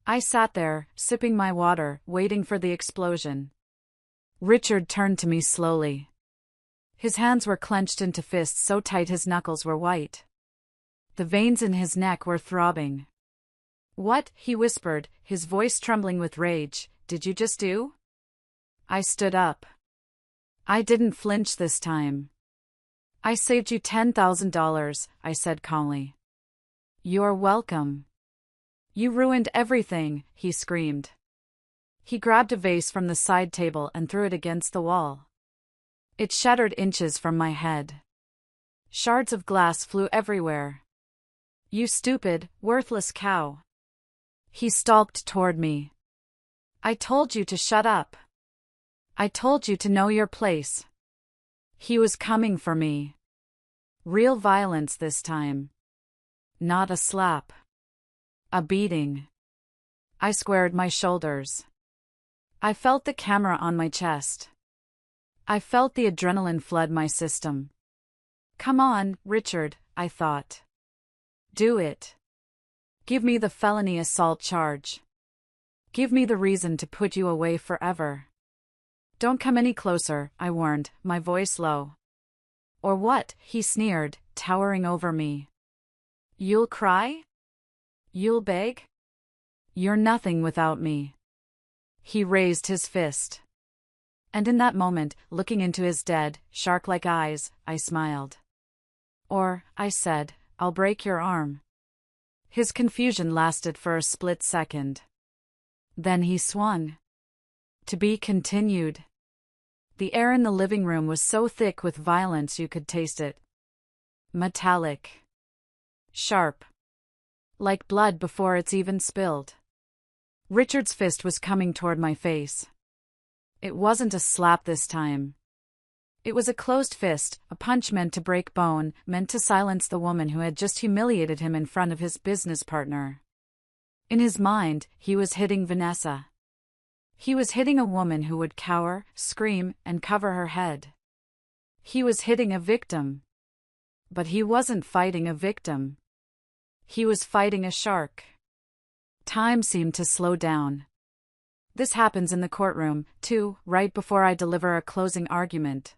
I sat there, sipping my water, waiting for the explosion. Richard turned to me slowly. His hands were clenched into fists so tight his knuckles were white. The veins in his neck were throbbing. What, he whispered, his voice trembling with rage, did you just do? I stood up. I didn't flinch this time. I saved you $10,000, I said calmly. You're welcome. You ruined everything, he screamed. He grabbed a vase from the side table and threw it against the wall. It shattered inches from my head. Shards of glass flew everywhere. You stupid, worthless cow. He stalked toward me. I told you to shut up. I told you to know your place. He was coming for me. Real violence this time. Not a slap. A beating. I squared my shoulders. I felt the camera on my chest. I felt the adrenaline flood my system. Come on, Richard, I thought. Do it. Give me the felony assault charge. Give me the reason to put you away forever. Don't come any closer, I warned, my voice low. Or what, he sneered, towering over me. You'll cry? You'll beg? You're nothing without me. He raised his fist. And in that moment, looking into his dead, shark-like eyes, I smiled. Or, I said, I'll break your arm. His confusion lasted for a split second. Then he swung. To be continued. The air in the living room was so thick with violence you could taste it. Metallic. Sharp. Like blood before it's even spilled. Richard's fist was coming toward my face. It wasn't a slap this time. It was a closed fist, a punch meant to break bone, meant to silence the woman who had just humiliated him in front of his business partner. In his mind, he was hitting Vanessa. He was hitting a woman who would cower, scream, and cover her head. He was hitting a victim. But he wasn't fighting a victim. He was fighting a shark. Time seemed to slow down. This happens in the courtroom, too, right before I deliver a closing argument.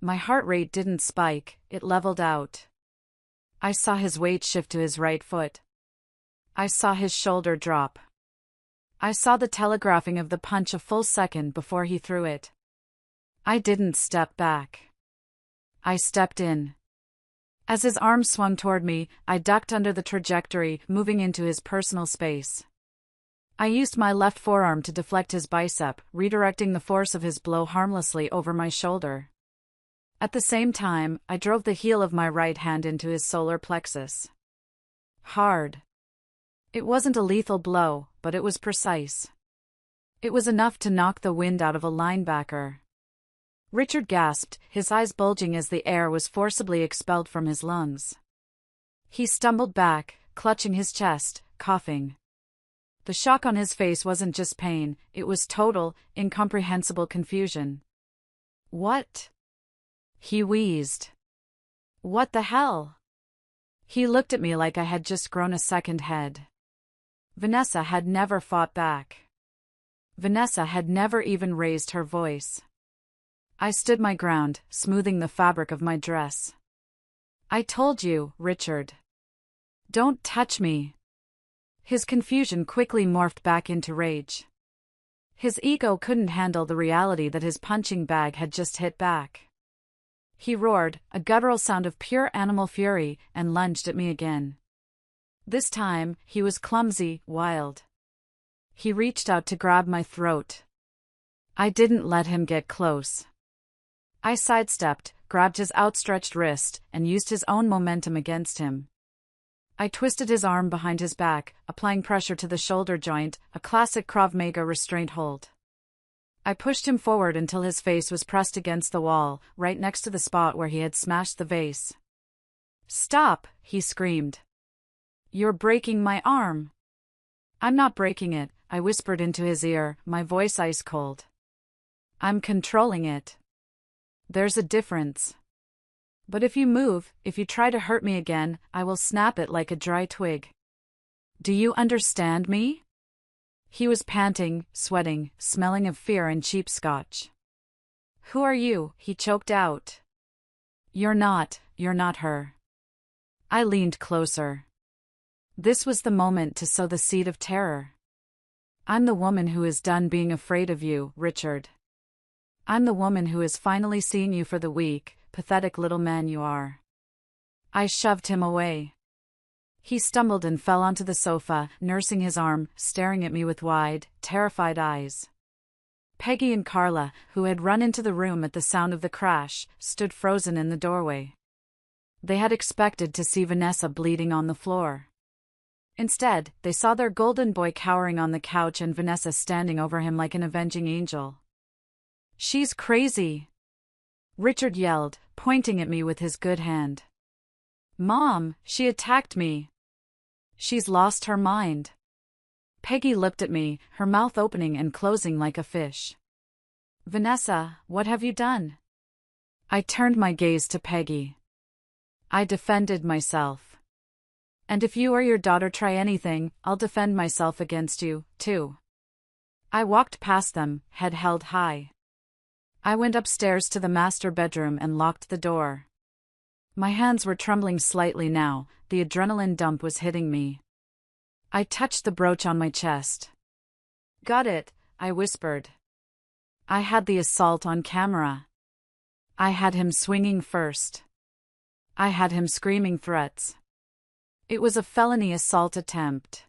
My heart rate didn't spike, it leveled out. I saw his weight shift to his right foot. I saw his shoulder drop. I saw the telegraphing of the punch a full second before he threw it. I didn't step back. I stepped in. As his arm swung toward me, I ducked under the trajectory, moving into his personal space. I used my left forearm to deflect his bicep, redirecting the force of his blow harmlessly over my shoulder. At the same time, I drove the heel of my right hand into his solar plexus. Hard. It wasn't a lethal blow, but it was precise. It was enough to knock the wind out of a linebacker. Richard gasped, his eyes bulging as the air was forcibly expelled from his lungs. He stumbled back, clutching his chest, coughing. The shock on his face wasn't just pain, it was total, incomprehensible confusion. What? He wheezed. What the hell? He looked at me like I had just grown a second head. Vanessa had never fought back. Vanessa had never even raised her voice. I stood my ground, smoothing the fabric of my dress. I told you, Richard. Don't touch me. His confusion quickly morphed back into rage. His ego couldn't handle the reality that his punching bag had just hit back. He roared, a guttural sound of pure animal fury, and lunged at me again. This time, he was clumsy, wild. He reached out to grab my throat. I didn't let him get close. I sidestepped, grabbed his outstretched wrist, and used his own momentum against him. I twisted his arm behind his back, applying pressure to the shoulder joint, a classic Krav Maga restraint hold. I pushed him forward until his face was pressed against the wall, right next to the spot where he had smashed the vase. "Stop!" he screamed. "You're breaking my arm." "I'm not breaking it," I whispered into his ear, my voice ice cold. "I'm controlling it. There's a difference. But if you move, if you try to hurt me again, I will snap it like a dry twig. Do you understand me?" He was panting, sweating, smelling of fear and cheap scotch. "Who are you?" he choked out. You're not her." I leaned closer. This was the moment to sow the seed of terror. "I'm the woman who is done being afraid of you, Richard. I'm the woman who is finally seeing you for the weak, pathetic little man you are." I shoved him away. He stumbled and fell onto the sofa, nursing his arm, staring at me with wide, terrified eyes. Peggy and Carla, who had run into the room at the sound of the crash, stood frozen in the doorway. They had expected to see Vanessa bleeding on the floor. Instead, they saw their golden boy cowering on the couch and Vanessa standing over him like an avenging angel. "She's crazy!" Richard yelled, pointing at me with his good hand. "Mom, she attacked me. She's lost her mind." Peggy looked at me, her mouth opening and closing like a fish. "Vanessa, what have you done?" I turned my gaze to Peggy. "I defended myself. And if you or your daughter try anything, I'll defend myself against you, too." I walked past them, head held high. I went upstairs to the master bedroom and locked the door. My hands were trembling slightly now, the adrenaline dump was hitting me. I touched the brooch on my chest. "Got it," I whispered. I had the assault on camera. I had him swinging first. I had him screaming threats. It was a felony assault attempt.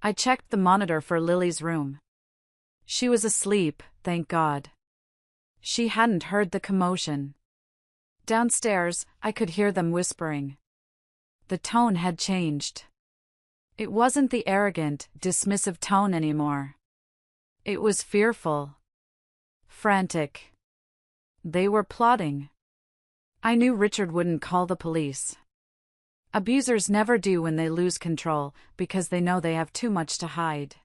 I checked the monitor for Lily's room. She was asleep, thank God. She hadn't heard the commotion. Downstairs, I could hear them whispering. The tone had changed. It wasn't the arrogant, dismissive tone anymore. It was fearful. Frantic. They were plotting. I knew Richard wouldn't call the police. Abusers never do when they lose control, because they know they have too much to hide.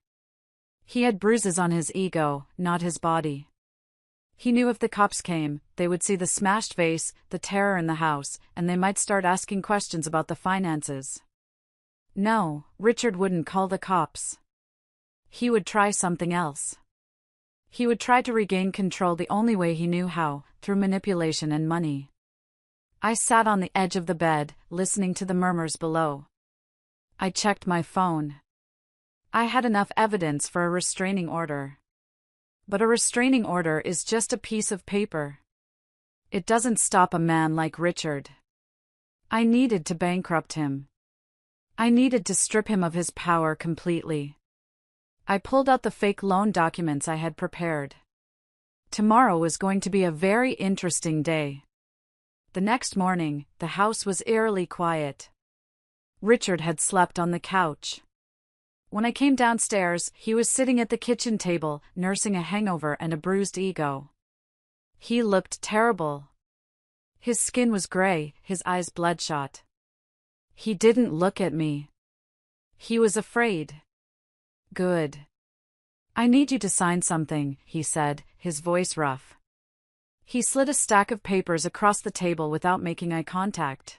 He had bruises on his ego, not his body. He knew if the cops came, they would see the smashed vase, the terror in the house, and they might start asking questions about the finances. No, Richard wouldn't call the cops. He would try something else. He would try to regain control the only way he knew how, through manipulation and money. I sat on the edge of the bed, listening to the murmurs below. I checked my phone. I had enough evidence for a restraining order. But a restraining order is just a piece of paper. It doesn't stop a man like Richard. I needed to bankrupt him. I needed to strip him of his power completely. I pulled out the fake loan documents I had prepared. Tomorrow was going to be a very interesting day. The next morning, the house was eerily quiet. Richard had slept on the couch. When I came downstairs, he was sitting at the kitchen table, nursing a hangover and a bruised ego. He looked terrible. His skin was gray, his eyes bloodshot. He didn't look at me. He was afraid. Good. I need you to sign something, he said, his voice rough. He slid a stack of papers across the table without making eye contact.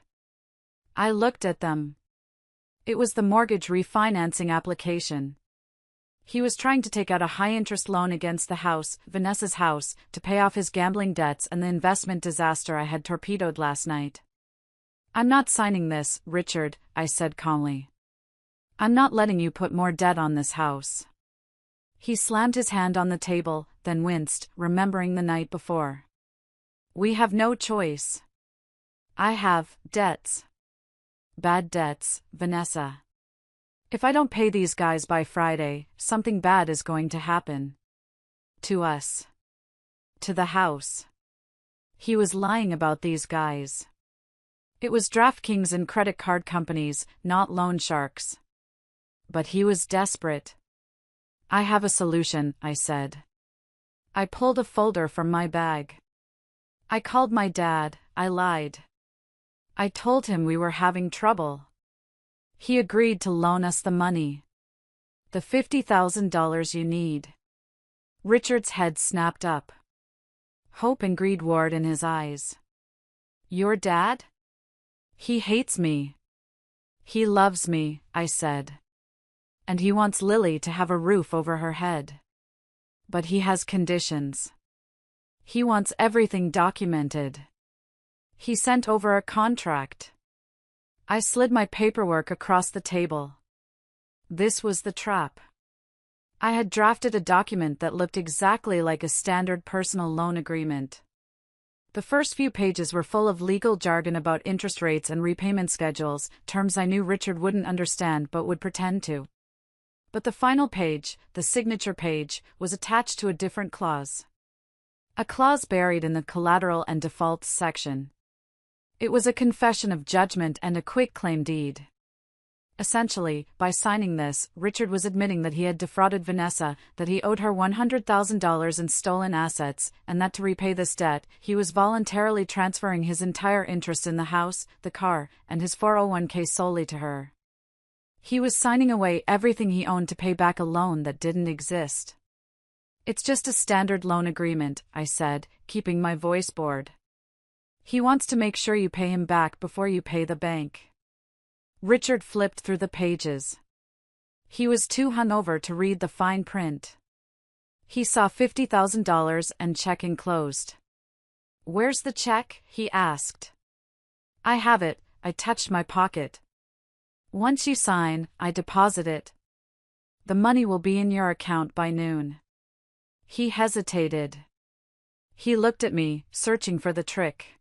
I looked at them. It was the mortgage refinancing application. He was trying to take out a high-interest loan against the house, Vanessa's house, to pay off his gambling debts and the investment disaster I had torpedoed last night. I'm not signing this, Richard, I said calmly. I'm not letting you put more debt on this house. He slammed his hand on the table, then winced, remembering the night before. We have no choice. I have debts. Bad debts, Vanessa. If I don't pay these guys by Friday, something bad is going to happen. To us. To the house. He was lying about these guys. It was DraftKings and credit card companies, not loan sharks. But he was desperate. I have a solution, I said. I pulled a folder from my bag. I called my dad, I lied. I told him we were having trouble. He agreed to loan us the money. The $50,000 you need. Richard's head snapped up. Hope and greed warred in his eyes. Your dad? He hates me. He loves me, I said. And he wants Lily to have a roof over her head. But he has conditions. He wants everything documented. He sent over a contract. I slid my paperwork across the table. This was the trap. I had drafted a document that looked exactly like a standard personal loan agreement. The first few pages were full of legal jargon about interest rates and repayment schedules, terms I knew Richard wouldn't understand but would pretend to. But the final page, the signature page, was attached to a different clause. A clause buried in the collateral and defaults section. It was a confession of judgment and a quitclaim deed. Essentially, by signing this, Richard was admitting that he had defrauded Vanessa, that he owed her $100,000 in stolen assets, and that to repay this debt, he was voluntarily transferring his entire interest in the house, the car, and his 401k solely to her. He was signing away everything he owned to pay back a loan that didn't exist. It's just a standard loan agreement, I said, keeping my voice bored. He wants to make sure you pay him back before you pay the bank. Richard flipped through the pages. He was too hungover to read the fine print. He saw $50,000 and check enclosed. Where's the check? He asked. I have it, I touched my pocket. Once you sign, I deposit it. The money will be in your account by noon. He hesitated. He looked at me, searching for the trick.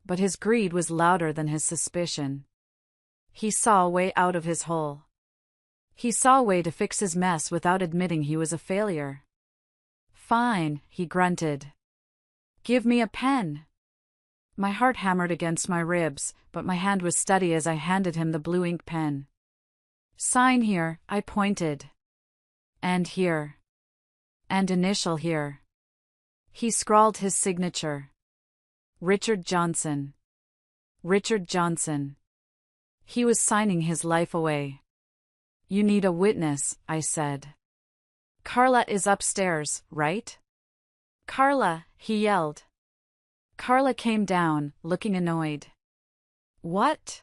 But his greed was louder than his suspicion. He saw a way out of his hole. He saw a way to fix his mess without admitting he was a failure. Fine, he grunted. Give me a pen. My heart hammered against my ribs, but my hand was steady as I handed him the blue ink pen. Sign here, I pointed. And here. And initial here. He scrawled his signature. Richard Johnson. Richard Johnson. He was signing his life away. You need a witness, I said. Carla is upstairs, right? Carla, he yelled. Carla came down, looking annoyed. What?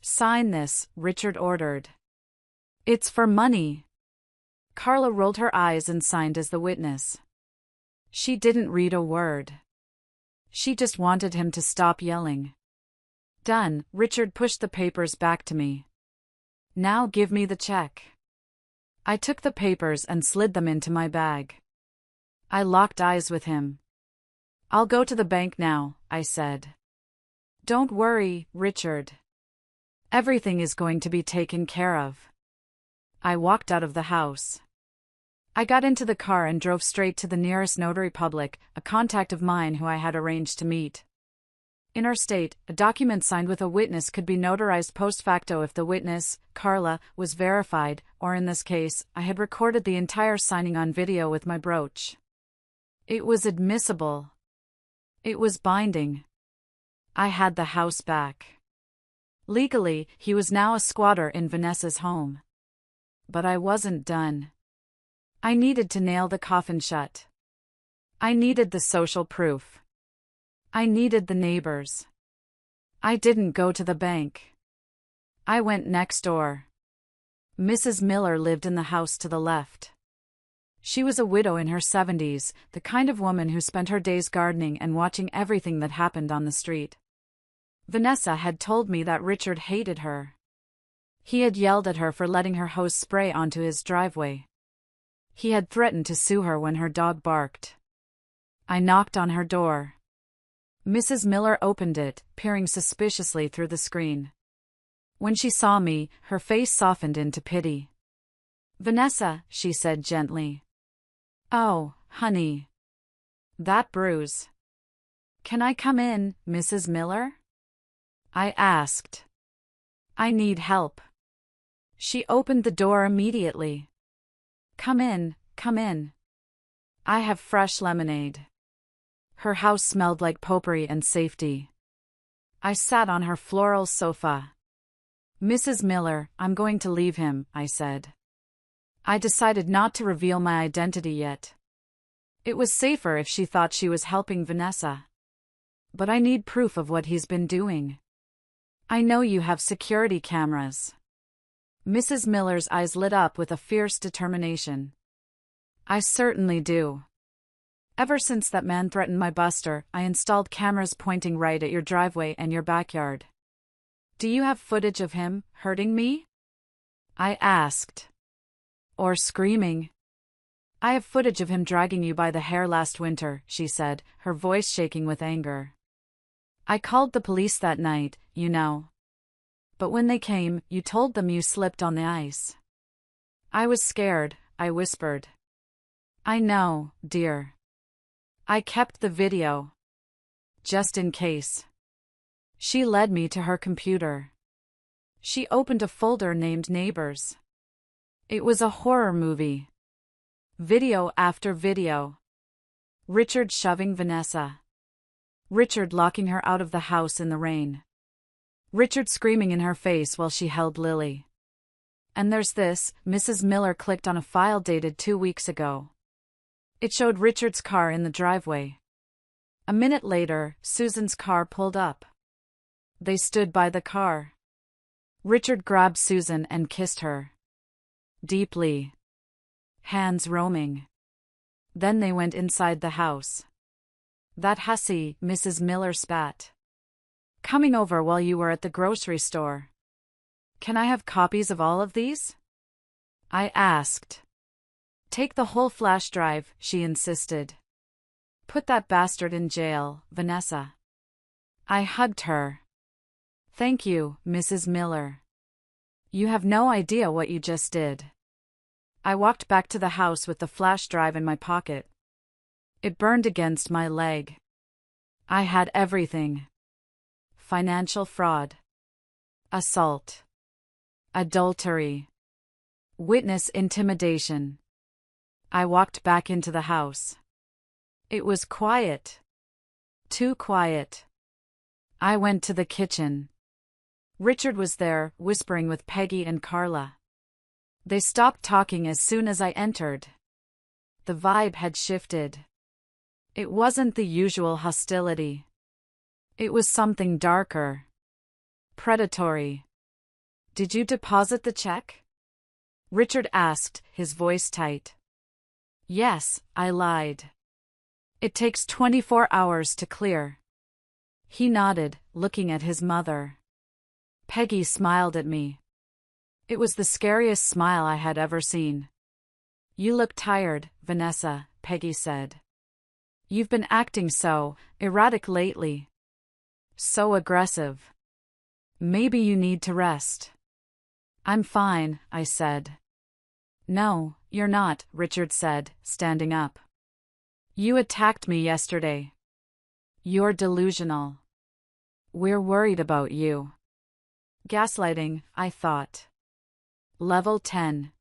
Sign this, Richard ordered. It's for money. Carla rolled her eyes and signed as the witness. She didn't read a word. She just wanted him to stop yelling. Done, Richard pushed the papers back to me. Now give me the check. I took the papers and slid them into my bag. I locked eyes with him. "I'll go to the bank now," I said. "Don't worry, Richard. Everything is going to be taken care of." I walked out of the house. I got into the car and drove straight to the nearest notary public, a contact of mine who I had arranged to meet. In our state, a document signed with a witness could be notarized post facto if the witness, Carla, was verified, or in this case, I had recorded the entire signing on video with my brooch. It was admissible. It was binding. I had the house back. Legally, he was now a squatter in Vanessa's home. But I wasn't done. I needed to nail the coffin shut. I needed the social proof. I needed the neighbors. I didn't go to the bank. I went next door. Mrs. Miller lived in the house to the left. She was a widow in her 70s, the kind of woman who spent her days gardening and watching everything that happened on the street. Vanessa had told me that Richard hated her. He had yelled at her for letting her hose spray onto his driveway. He had threatened to sue her when her dog barked. I knocked on her door. Mrs. Miller opened it, peering suspiciously through the screen. When she saw me, her face softened into pity. "Vanessa," she said gently. "Oh, honey. That bruise. Can I come in, Mrs. Miller?" I asked. "I need help." She opened the door immediately. Come in, come in. I have fresh lemonade." Her house smelled like potpourri and safety. I sat on her floral sofa. "Mrs. Miller, I'm going to leave him," I said. I decided not to reveal my identity yet. It was safer if she thought she was helping Vanessa. "But I need proof of what he's been doing. I know you have security cameras." Mrs. Miller's eyes lit up with a fierce determination. "I certainly do. Ever since that man threatened my buster, I installed cameras pointing right at your driveway and your backyard." "Do you have footage of him hurting me?" I asked. "Or screaming?" "I have footage of him dragging you by the hair last winter," she said, her voice shaking with anger. "I called the police that night, you know. But when they came, you told them you slipped on the ice." "I was scared," I whispered. "I know, dear. I kept the video. Just in case." She led me to her computer. She opened a folder named Neighbors. It was a horror movie. Video after video. Richard shoving Vanessa. Richard locking her out of the house in the rain. Richard screaming in her face while she held Lily. And there's this. Mrs. Miller clicked on a file dated 2 weeks ago. It showed Richard's car in the driveway. A minute later, Susan's car pulled up. They stood by the car. Richard grabbed Susan and kissed her. Deeply. Hands roaming. Then they went inside the house. "That hussy," Mrs. Miller spat. "Coming over while you were at the grocery store. Can I have copies of all of these?" I asked. "Take the whole flash drive," she insisted. "Put that bastard in jail, Vanessa." I hugged her. "Thank you, Mrs. Miller. You have no idea what you just did." I walked back to the house with the flash drive in my pocket. It burned against my leg. I had everything. Financial fraud. Assault. Adultery. Witness intimidation. I walked back into the house. It was quiet. Too quiet. I went to the kitchen. Richard was there, whispering with Peggy and Carla. They stopped talking as soon as I entered. The vibe had shifted. It wasn't the usual hostility. It was something darker. Predatory. "Did you deposit the check?" Richard asked, his voice tight. "Yes," I lied. "It takes 24 hours to clear." He nodded, looking at his mother. Peggy smiled at me. It was the scariest smile I had ever seen. You look tired, Vanessa, Peggy said. You've been acting so erratic lately. So aggressive. Maybe you need to rest. I'm fine, I said. No, you're not, Richard said, standing up. You attacked me yesterday. You're delusional. We're worried about you. Gaslighting, I thought. Level 10.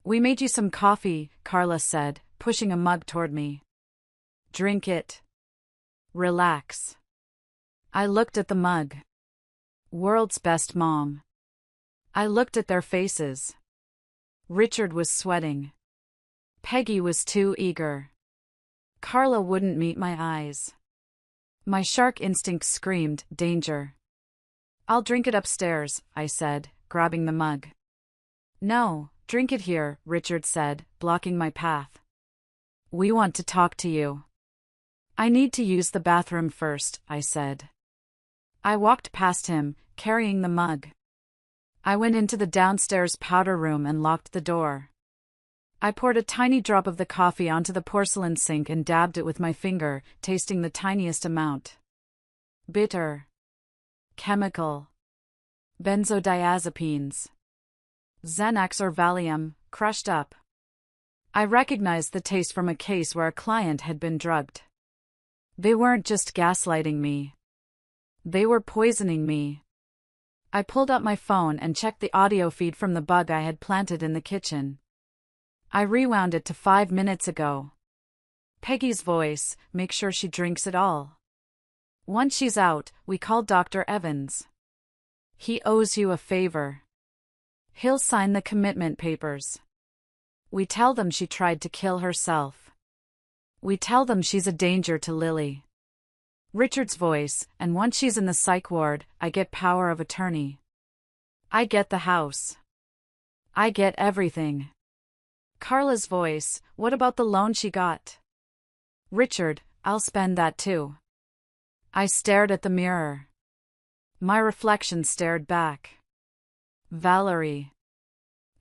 We made you some coffee, Carla said, pushing a mug toward me. Drink it. Relax. I looked at the mug. World's best mom. I looked at their faces. Richard was sweating. Peggy was too eager. Carla wouldn't meet my eyes. My shark instinct screamed, danger. I'll drink it upstairs, I said, grabbing the mug. No, drink it here, Richard said, blocking my path. We want to talk to you. I need to use the bathroom first, I said. I walked past him, carrying the mug. I went into the downstairs powder room and locked the door. I poured a tiny drop of the coffee onto the porcelain sink and dabbed it with my finger, tasting the tiniest amount. Bitter. Chemical. Benzodiazepines. Xanax or Valium, crushed up. I recognized the taste from a case where a client had been drugged. They weren't just gaslighting me. They were poisoning me. I pulled up my phone and checked the audio feed from the bug I had planted in the kitchen. I rewound it to 5 minutes ago. Peggy's voice, make sure she drinks it all. Once she's out, we call Dr. Evans. He owes you a favor. He'll sign the commitment papers. We tell them she tried to kill herself. We tell them she's a danger to Lily. Richard's voice, and once she's in the psych ward, I get power of attorney. I get the house. I get everything. Carla's voice, what about the loan she got? Richard, I'll spend that too. I stared at the mirror. My reflection stared back. Valery.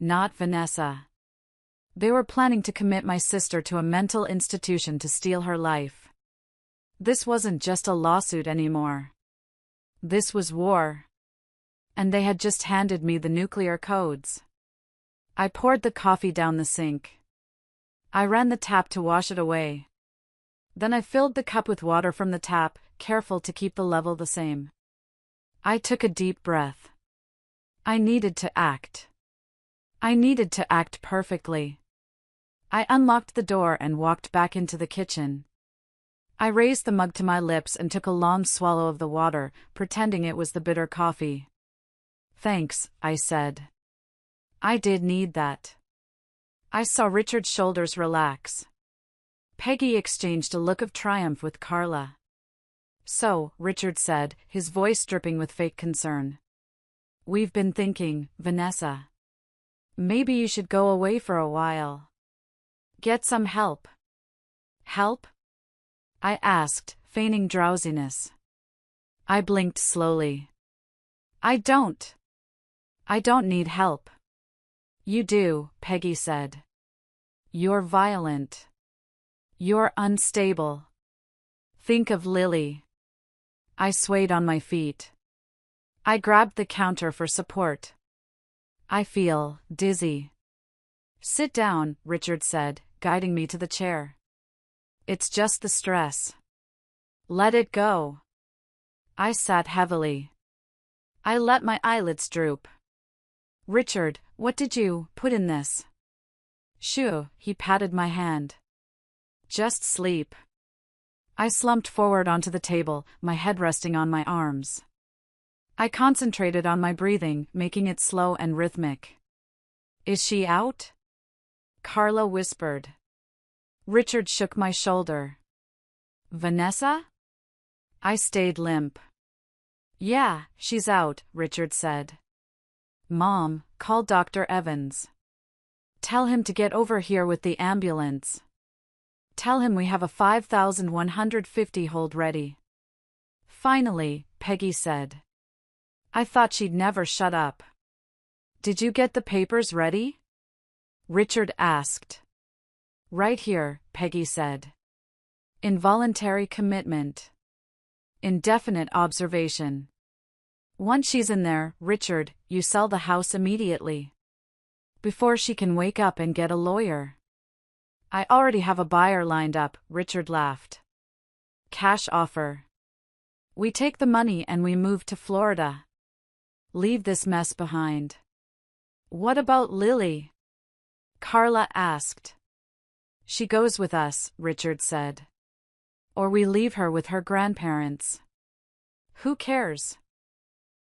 Not Vanessa. They were planning to commit my sister to a mental institution to steal her life. This wasn't just a lawsuit anymore. This was war. And they had just handed me the nuclear codes. I poured the coffee down the sink. I ran the tap to wash it away. Then I filled the cup with water from the tap, careful to keep the level the same. I took a deep breath. I needed to act. I needed to act perfectly. I unlocked the door and walked back into the kitchen. I raised the mug to my lips and took a long swallow of the water, pretending it was the bitter coffee. Thanks, I said. I did need that. I saw Richard's shoulders relax. Peggy exchanged a look of triumph with Carla. So, Richard said, his voice dripping with fake concern. We've been thinking, Vanessa. Maybe you should go away for a while. Get some help. Help? I asked, feigning drowsiness. I blinked slowly. I don't need help. You do, Peggy said. You're violent. You're unstable. Think of Lily. I swayed on my feet. I grabbed the counter for support. I feel dizzy. Sit down, Richard said, guiding me to the chair. It's just the stress. Let it go. I sat heavily. I let my eyelids droop. Richard, what did you put in this? Shoo, he patted my hand. Just sleep. I slumped forward onto the table, my head resting on my arms. I concentrated on my breathing, making it slow and rhythmic. Is she out? Carla whispered. Richard shook my shoulder. Vanessa? I stayed limp. Yeah, she's out, Richard said. Mom, call Dr. Evans. Tell him to get over here with the ambulance. Tell him we have a 5,150 hold ready. Finally, Peggy said. I thought she'd never shut up. Did you get the papers ready? Richard asked. Right here, Peggy said. Involuntary commitment. Indefinite observation. Once she's in there, Richard, you sell the house immediately. Before she can wake up and get a lawyer. I already have a buyer lined up, Richard laughed. Cash offer. We take the money and we move to Florida. Leave this mess behind. What about Lily? Carla asked. She goes with us, Richard said. Or we leave her with her grandparents. Who cares?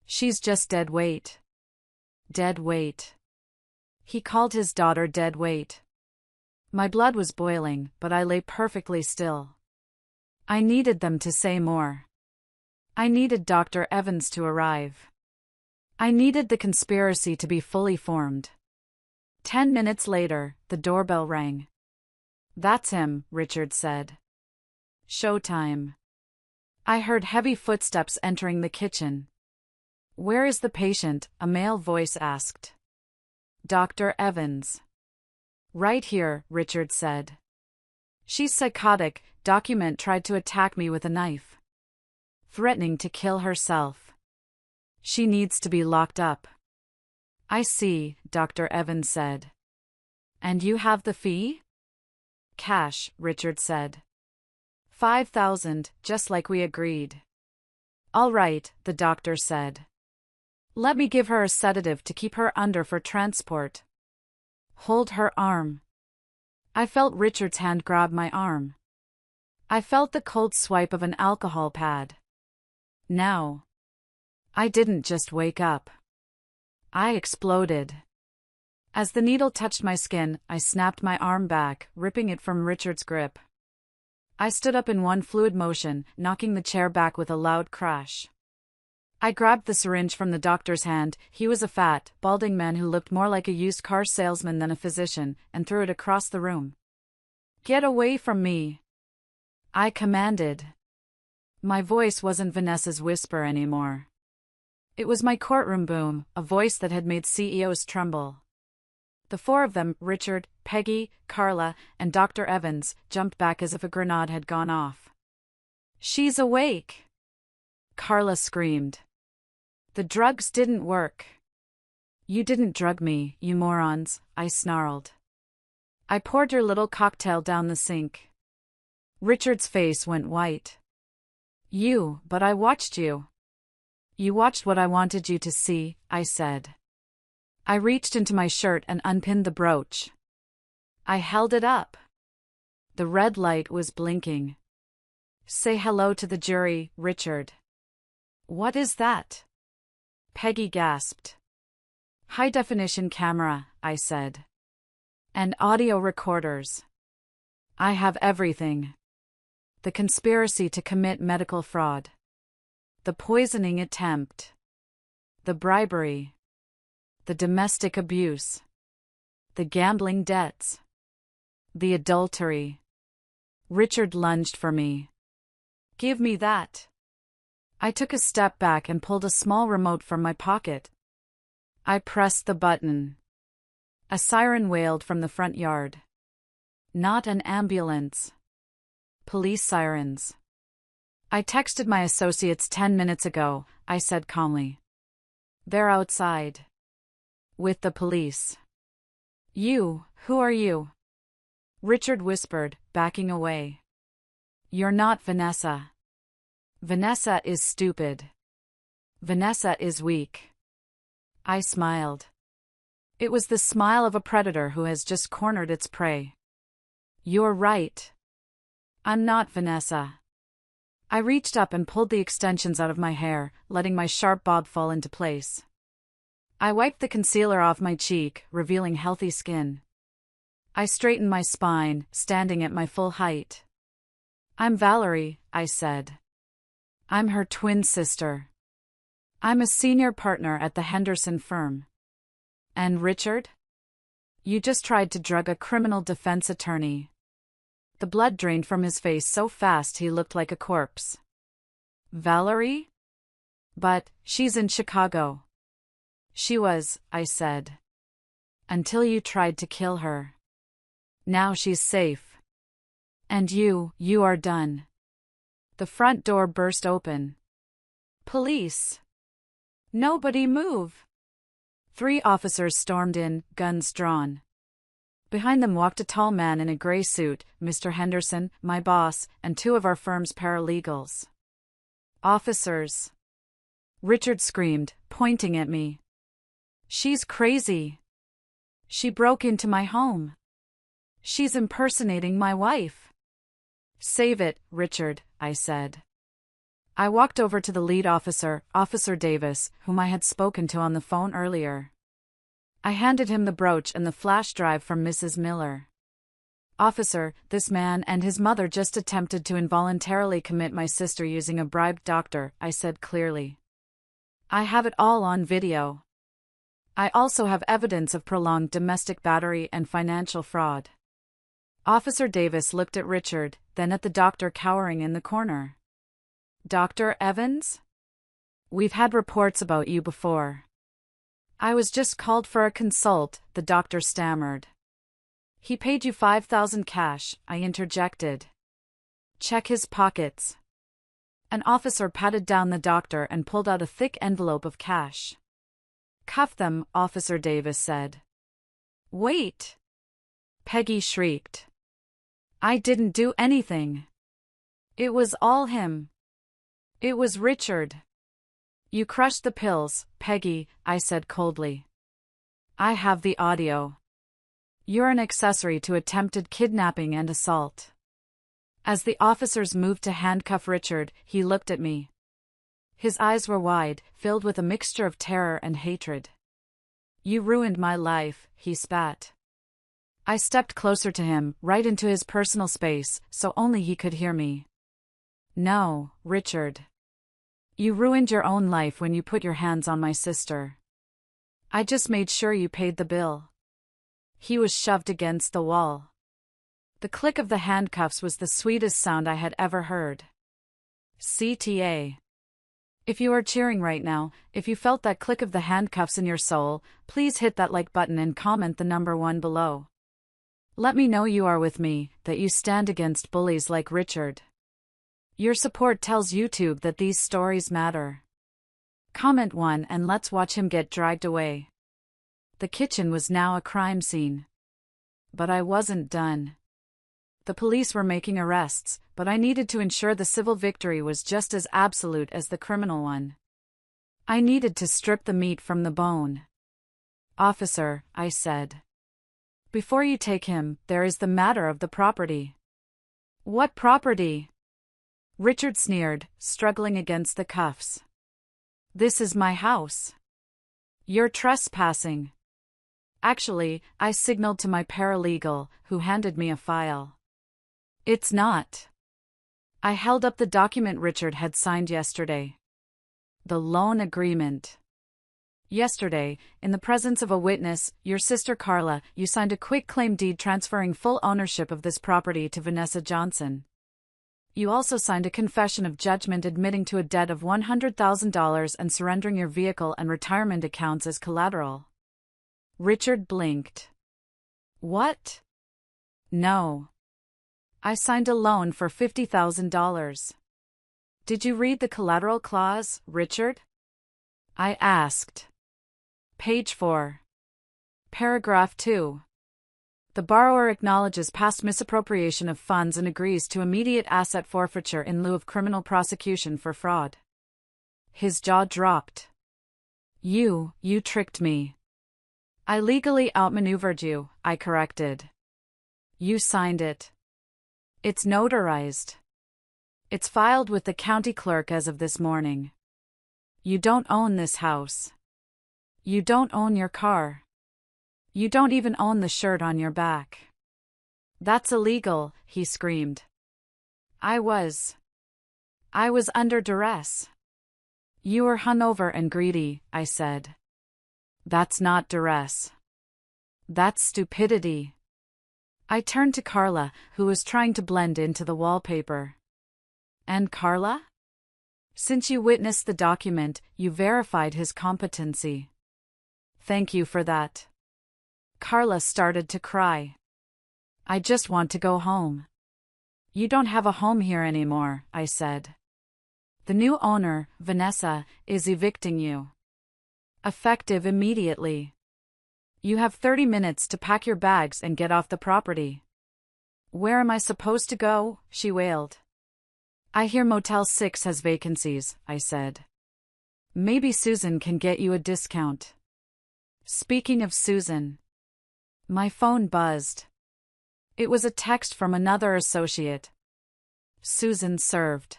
She's just dead weight. Dead weight. He called his daughter dead weight. My blood was boiling, but I lay perfectly still. I needed them to say more. I needed Dr. Evans to arrive. I needed the conspiracy to be fully formed. 10 minutes later, the doorbell rang. That's him, Richard said. Showtime. I heard heavy footsteps entering the kitchen. Where is the patient? A male voice asked. Dr. Evans. Right here, Richard said. She's psychotic. Document tried to attack me with a knife. Threatening to kill herself. She needs to be locked up. I see, Dr. Evans said. And you have the fee? Cash, Richard said. 5,000, just like we agreed. All right, the doctor said. Let me give her a sedative to keep her under for transport. Hold her arm. I felt Richard's hand grab my arm. I felt the cold swipe of an alcohol pad. Now. I didn't just wake up. I exploded. As the needle touched my skin, I snapped my arm back, ripping it from Richard's grip. I stood up in one fluid motion, knocking the chair back with a loud crash. I grabbed the syringe from the doctor's hand. He was a fat, balding man who looked more like a used car salesman than a physician, and threw it across the room. Get away from me! I commanded. My voice wasn't Vanessa's whisper anymore. It was my courtroom boom, a voice that had made CEOs tremble. The four of them, Richard, Peggy, Carla, and Dr. Evans, jumped back as if a grenade had gone off. She's awake! Carla screamed. The drugs didn't work. You didn't drug me, you morons, I snarled. I poured your little cocktail down the sink. Richard's face went white. But I watched you. You watched what I wanted you to see, I said. I reached into my shirt and unpinned the brooch. I held it up. The red light was blinking. Say hello to the jury, Richard. What is that? Peggy gasped. High-definition camera, I said. And audio recorders. I have everything. The conspiracy to commit medical fraud. The poisoning attempt. The bribery. The domestic abuse. The gambling debts. The adultery. Richard lunged for me. Give me that. I took a step back and pulled a small remote from my pocket. I pressed the button. A siren wailed from the front yard. Not an ambulance. Police sirens. I texted my associates 10 minutes ago, I said calmly. They're outside. With the police. Who are you? Richard whispered, backing away. You're not Vanessa. Vanessa is stupid. Vanessa is weak. I smiled. It was the smile of a predator who has just cornered its prey. You're right. I'm not Vanessa. I reached up and pulled the extensions out of my hair, letting my sharp bob fall into place. I wiped the concealer off my cheek, revealing healthy skin. I straightened my spine, standing at my full height. I'm Valery, I said. I'm her twin sister. I'm a senior partner at the Henderson firm. And Richard? You just tried to drug a criminal defense attorney. The blood drained from his face so fast he looked like a corpse. Valery? But she's in Chicago. She was, I said. Until you tried to kill her. Now she's safe. And you are done. The front door burst open. Police! Nobody move! 3 officers stormed in, guns drawn. Behind them walked a tall man in a gray suit, Mr. Henderson, my boss, and 2 of our firm's paralegals. Officers! Richard screamed, pointing at me. She's crazy. She broke into my home. She's impersonating my wife. Save it, Richard, I said. I walked over to the lead officer, Officer Davis, whom I had spoken to on the phone earlier. I handed him the brooch and the flash drive from Mrs. Miller. Officer, this man and his mother just attempted to involuntarily commit my sister using a bribed doctor, I said clearly. I have it all on video. I also have evidence of prolonged domestic battery and financial fraud. Officer Davis looked at Richard, then at the doctor cowering in the corner. Dr. Evans? We've had reports about you before. I was just called for a consult, the doctor stammered. He paid you $5,000 cash, I interjected. Check his pockets. An officer patted down the doctor and pulled out a thick envelope of cash. Cuff them, Officer Davis said. Wait! Peggy shrieked. I didn't do anything. It was all him. It was Richard. You crushed the pills, Peggy, I said coldly. I have the audio. You're an accessory to attempted kidnapping and assault. As the officers moved to handcuff Richard, he looked at me. His eyes were wide, filled with a mixture of terror and hatred. You ruined my life, he spat. I stepped closer to him, right into his personal space, so only he could hear me. No, Richard. You ruined your own life when you put your hands on my sister. I just made sure you paid the bill. He was shoved against the wall. The click of the handcuffs was the sweetest sound I had ever heard. CTA. If you are cheering right now, if you felt that click of the handcuffs in your soul, please hit that like button and comment the number 1 below. Let me know you are with me, that you stand against bullies like Richard. Your support tells YouTube that these stories matter. Comment 1 and let's watch him get dragged away. The kitchen was now a crime scene. But I wasn't done. The police were making arrests, but I needed to ensure the civil victory was just as absolute as the criminal one. I needed to strip the meat from the bone. Officer, I said. Before you take him, there is the matter of the property. What property? Richard sneered, struggling against the cuffs. This is my house. You're trespassing. Actually, I signaled to my paralegal, who handed me a file. It's not. I held up the document Richard had signed yesterday. The loan agreement. Yesterday, in the presence of a witness, your sister Carla, you signed a quitclaim deed transferring full ownership of this property to Vanessa Johnson. You also signed a confession of judgment admitting to a debt of $100,000 and surrendering your vehicle and retirement accounts as collateral. Richard blinked. What? No. I signed a loan for $50,000. Did you read the collateral clause, Richard? I asked. Page 4. Paragraph 2. The borrower acknowledges past misappropriation of funds and agrees to immediate asset forfeiture in lieu of criminal prosecution for fraud. His jaw dropped. You tricked me. I legally outmaneuvered you, I corrected. You signed it. It's notarized. It's filed with the county clerk as of this morning. You don't own this house. You don't own your car. You don't even own the shirt on your back. That's illegal, he screamed. I was under duress. You were hungover and greedy, I said. That's not duress. That's stupidity. I turned to Carla, who was trying to blend into the wallpaper. And Carla? Since you witnessed the document, you verified his competency. Thank you for that. Carla started to cry. I just want to go home. You don't have a home here anymore, I said. The new owner, Vanessa, is evicting you. Effective immediately. You have 30 minutes to pack your bags and get off the property. Where am I supposed to go? She wailed. I hear Motel 6 has vacancies, I said. Maybe Susan can get you a discount. Speaking of Susan. My phone buzzed. It was a text from another associate. Susan served.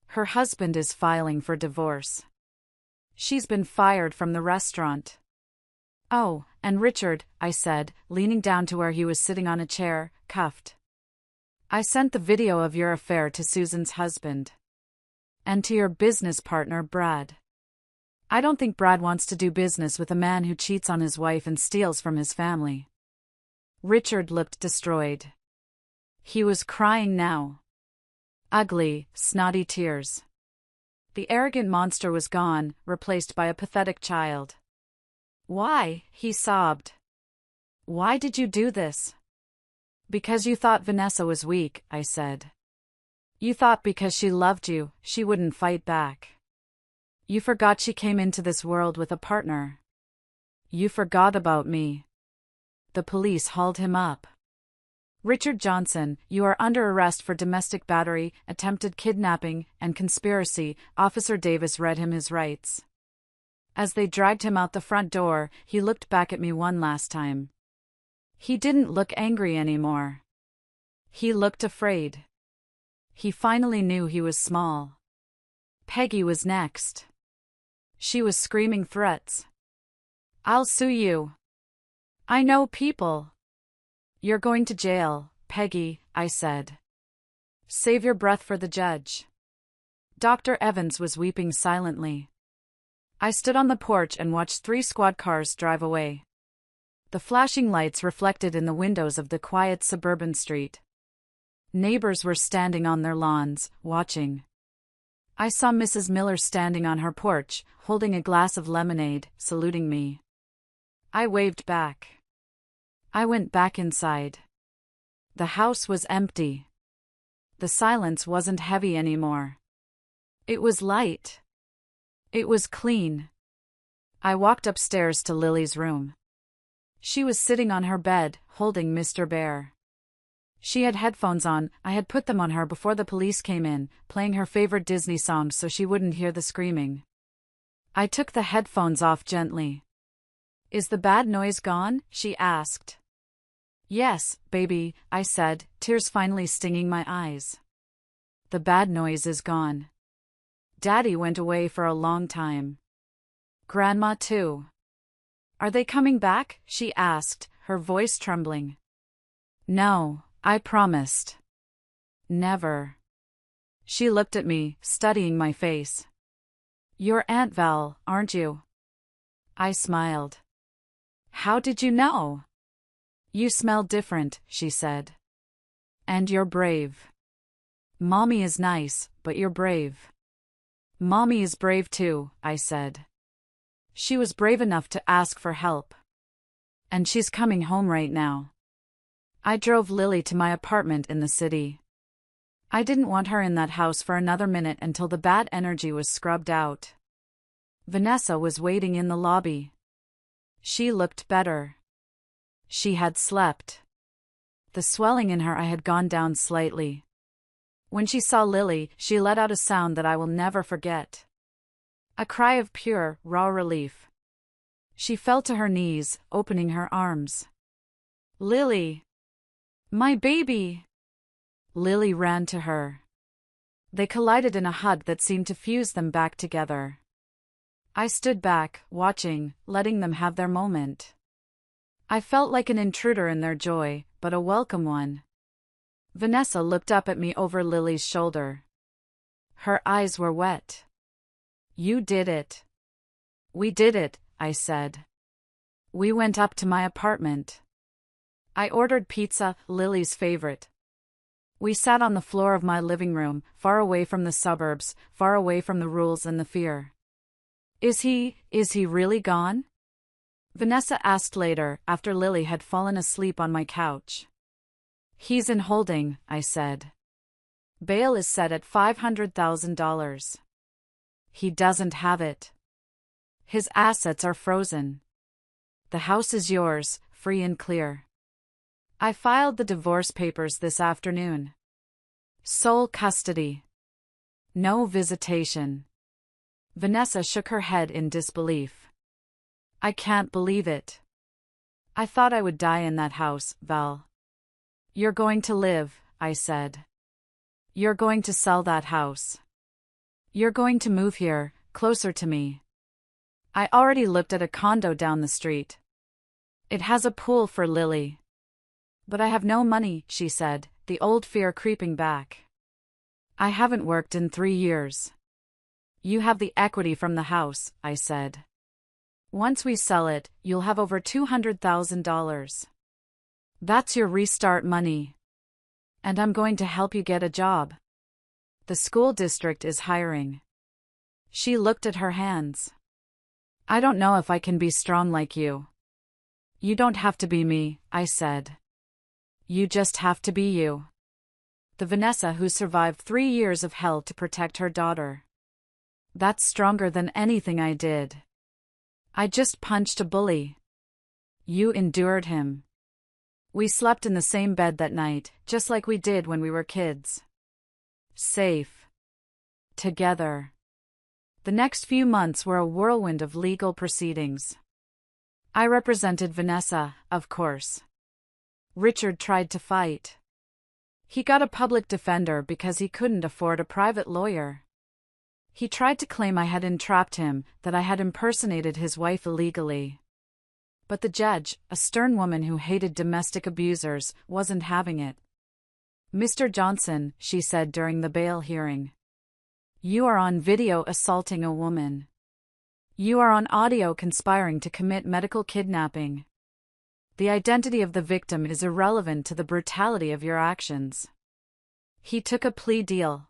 Her husband is filing for divorce. She's been fired from the restaurant. Oh, and Richard, I said, leaning down to where he was sitting on a chair, cuffed. I sent the video of your affair to Susan's husband. And to your business partner, Brad. I don't think Brad wants to do business with a man who cheats on his wife and steals from his family. Richard looked destroyed. He was crying now. Ugly, snotty tears. The arrogant monster was gone, replaced by a pathetic child. Why? He sobbed. Why did you do this? Because you thought Vanessa was weak, I said. You thought because she loved you, she wouldn't fight back. You forgot she came into this world with a partner. You forgot about me. The police hauled him up. Richard Johnson, you are under arrest for domestic battery, attempted kidnapping, and conspiracy. Officer Davis read him his rights. As they dragged him out the front door, he looked back at me one last time. He didn't look angry anymore. He looked afraid. He finally knew he was small. Peggy was next. She was screaming threats. I'll sue you. I know people. You're going to jail, Peggy, I said. Save your breath for the judge. Dr. Evans was weeping silently. I stood on the porch and watched 3 squad cars drive away. The flashing lights reflected in the windows of the quiet suburban street. Neighbors were standing on their lawns, watching. I saw Mrs. Miller standing on her porch, holding a glass of lemonade, saluting me. I waved back. I went back inside. The house was empty. The silence wasn't heavy anymore. It was light. It was clean. I walked upstairs to Lily's room. She was sitting on her bed, holding Mr. Bear. She had headphones on. I had put them on her before the police came in, playing her favorite Disney songs so she wouldn't hear the screaming. I took the headphones off gently. Is the bad noise gone? She asked. Yes, baby, I said, tears finally stinging my eyes. The bad noise is gone. Daddy went away for a long time. Grandma too. Are they coming back? She asked, her voice trembling. No, I promised. Never. She looked at me, studying my face. You're Aunt Val, aren't you? I smiled. How did you know? You smell different, she said. And you're brave. Mommy is nice, but you're brave. Mommy is brave too, I said. She was brave enough to ask for help. And she's coming home right now. I drove Lily to my apartment in the city. I didn't want her in that house for another minute until the bad energy was scrubbed out. Vanessa was waiting in the lobby. She looked better. She had slept. The swelling in her eye had gone down slightly. When she saw Lily, she let out a sound that I will never forget. A cry of pure, raw relief. She fell to her knees, opening her arms. Lily! My baby! Lily ran to her. They collided in a hug that seemed to fuse them back together. I stood back, watching, letting them have their moment. I felt like an intruder in their joy, but a welcome one. Vanessa looked up at me over Lily's shoulder. Her eyes were wet. You did it. We did it, I said. We went up to my apartment. I ordered pizza, Lily's favorite. We sat on the floor of my living room, far away from the suburbs, far away from the rules and the fear. Is he really gone? Vanessa asked later, after Lily had fallen asleep on my couch. He's in holding, I said. Bail is set at $500,000. He doesn't have it. His assets are frozen. The house is yours, free and clear. I filed the divorce papers this afternoon. Sole custody. No visitation. Vanessa shook her head in disbelief. I can't believe it. I thought I would die in that house, Val. You're going to live, I said. You're going to sell that house. You're going to move here, closer to me. I already looked at a condo down the street. It has a pool for Lily. But I have no money, she said, the old fear creeping back. I haven't worked in 3 years. You have the equity from the house, I said. Once we sell it, you'll have over $200,000. That's your restart money. And I'm going to help you get a job. The school district is hiring. She looked at her hands. I don't know if I can be strong like you. You don't have to be me, I said. You just have to be you. The Vanessa who survived 3 years of hell to protect her daughter. That's stronger than anything I did. I just punched a bully. You endured him. We slept in the same bed that night, just like we did when we were kids. Safe. Together. The next few months were a whirlwind of legal proceedings. I represented Vanessa, of course. Richard tried to fight. He got a public defender because he couldn't afford a private lawyer. He tried to claim I had entrapped him, that I had impersonated his wife illegally. But the judge, a stern woman who hated domestic abusers, wasn't having it. Mr. Johnson, she said during the bail hearing. You are on video assaulting a woman. You are on audio conspiring to commit medical kidnapping. The identity of the victim is irrelevant to the brutality of your actions. He took a plea deal.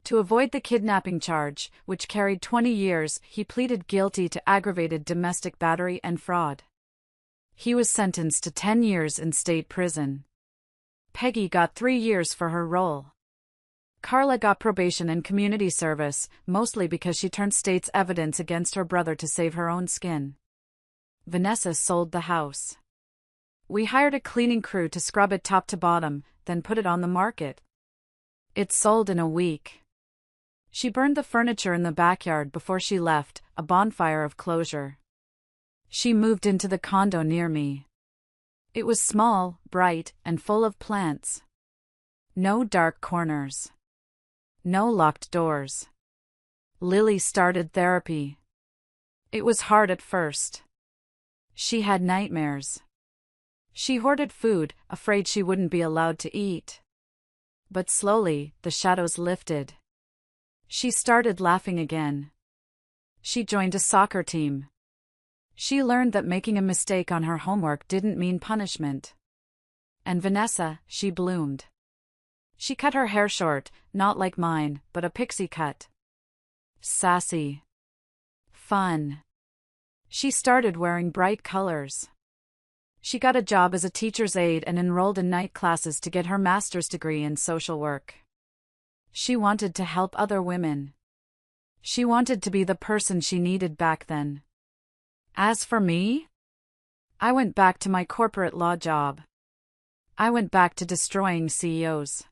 To avoid the kidnapping charge, which carried 20 years, he pleaded guilty to aggravated domestic battery and fraud. He was sentenced to 10 years in state prison. Peggy got 3 years for her role. Carla got probation and community service, mostly because she turned state's evidence against her brother to save her own skin. Vanessa sold the house. We hired a cleaning crew to scrub it top to bottom, then put it on the market. It sold in a week. She burned the furniture in the backyard before she left, a bonfire of closure. She moved into the condo near me. It was small, bright, and full of plants. No dark corners. No locked doors. Lily started therapy. It was hard at first. She had nightmares. She hoarded food, afraid she wouldn't be allowed to eat. But slowly, the shadows lifted. She started laughing again. She joined a soccer team. She learned that making a mistake on her homework didn't mean punishment. And Vanessa, she bloomed. She cut her hair short, not like mine, but a pixie cut. Sassy. Fun. She started wearing bright colors. She got a job as a teacher's aide and enrolled in night classes to get her master's degree in social work. She wanted to help other women. She wanted to be the person she needed back then. As for me, I went back to my corporate law job. I went back to destroying CEOs.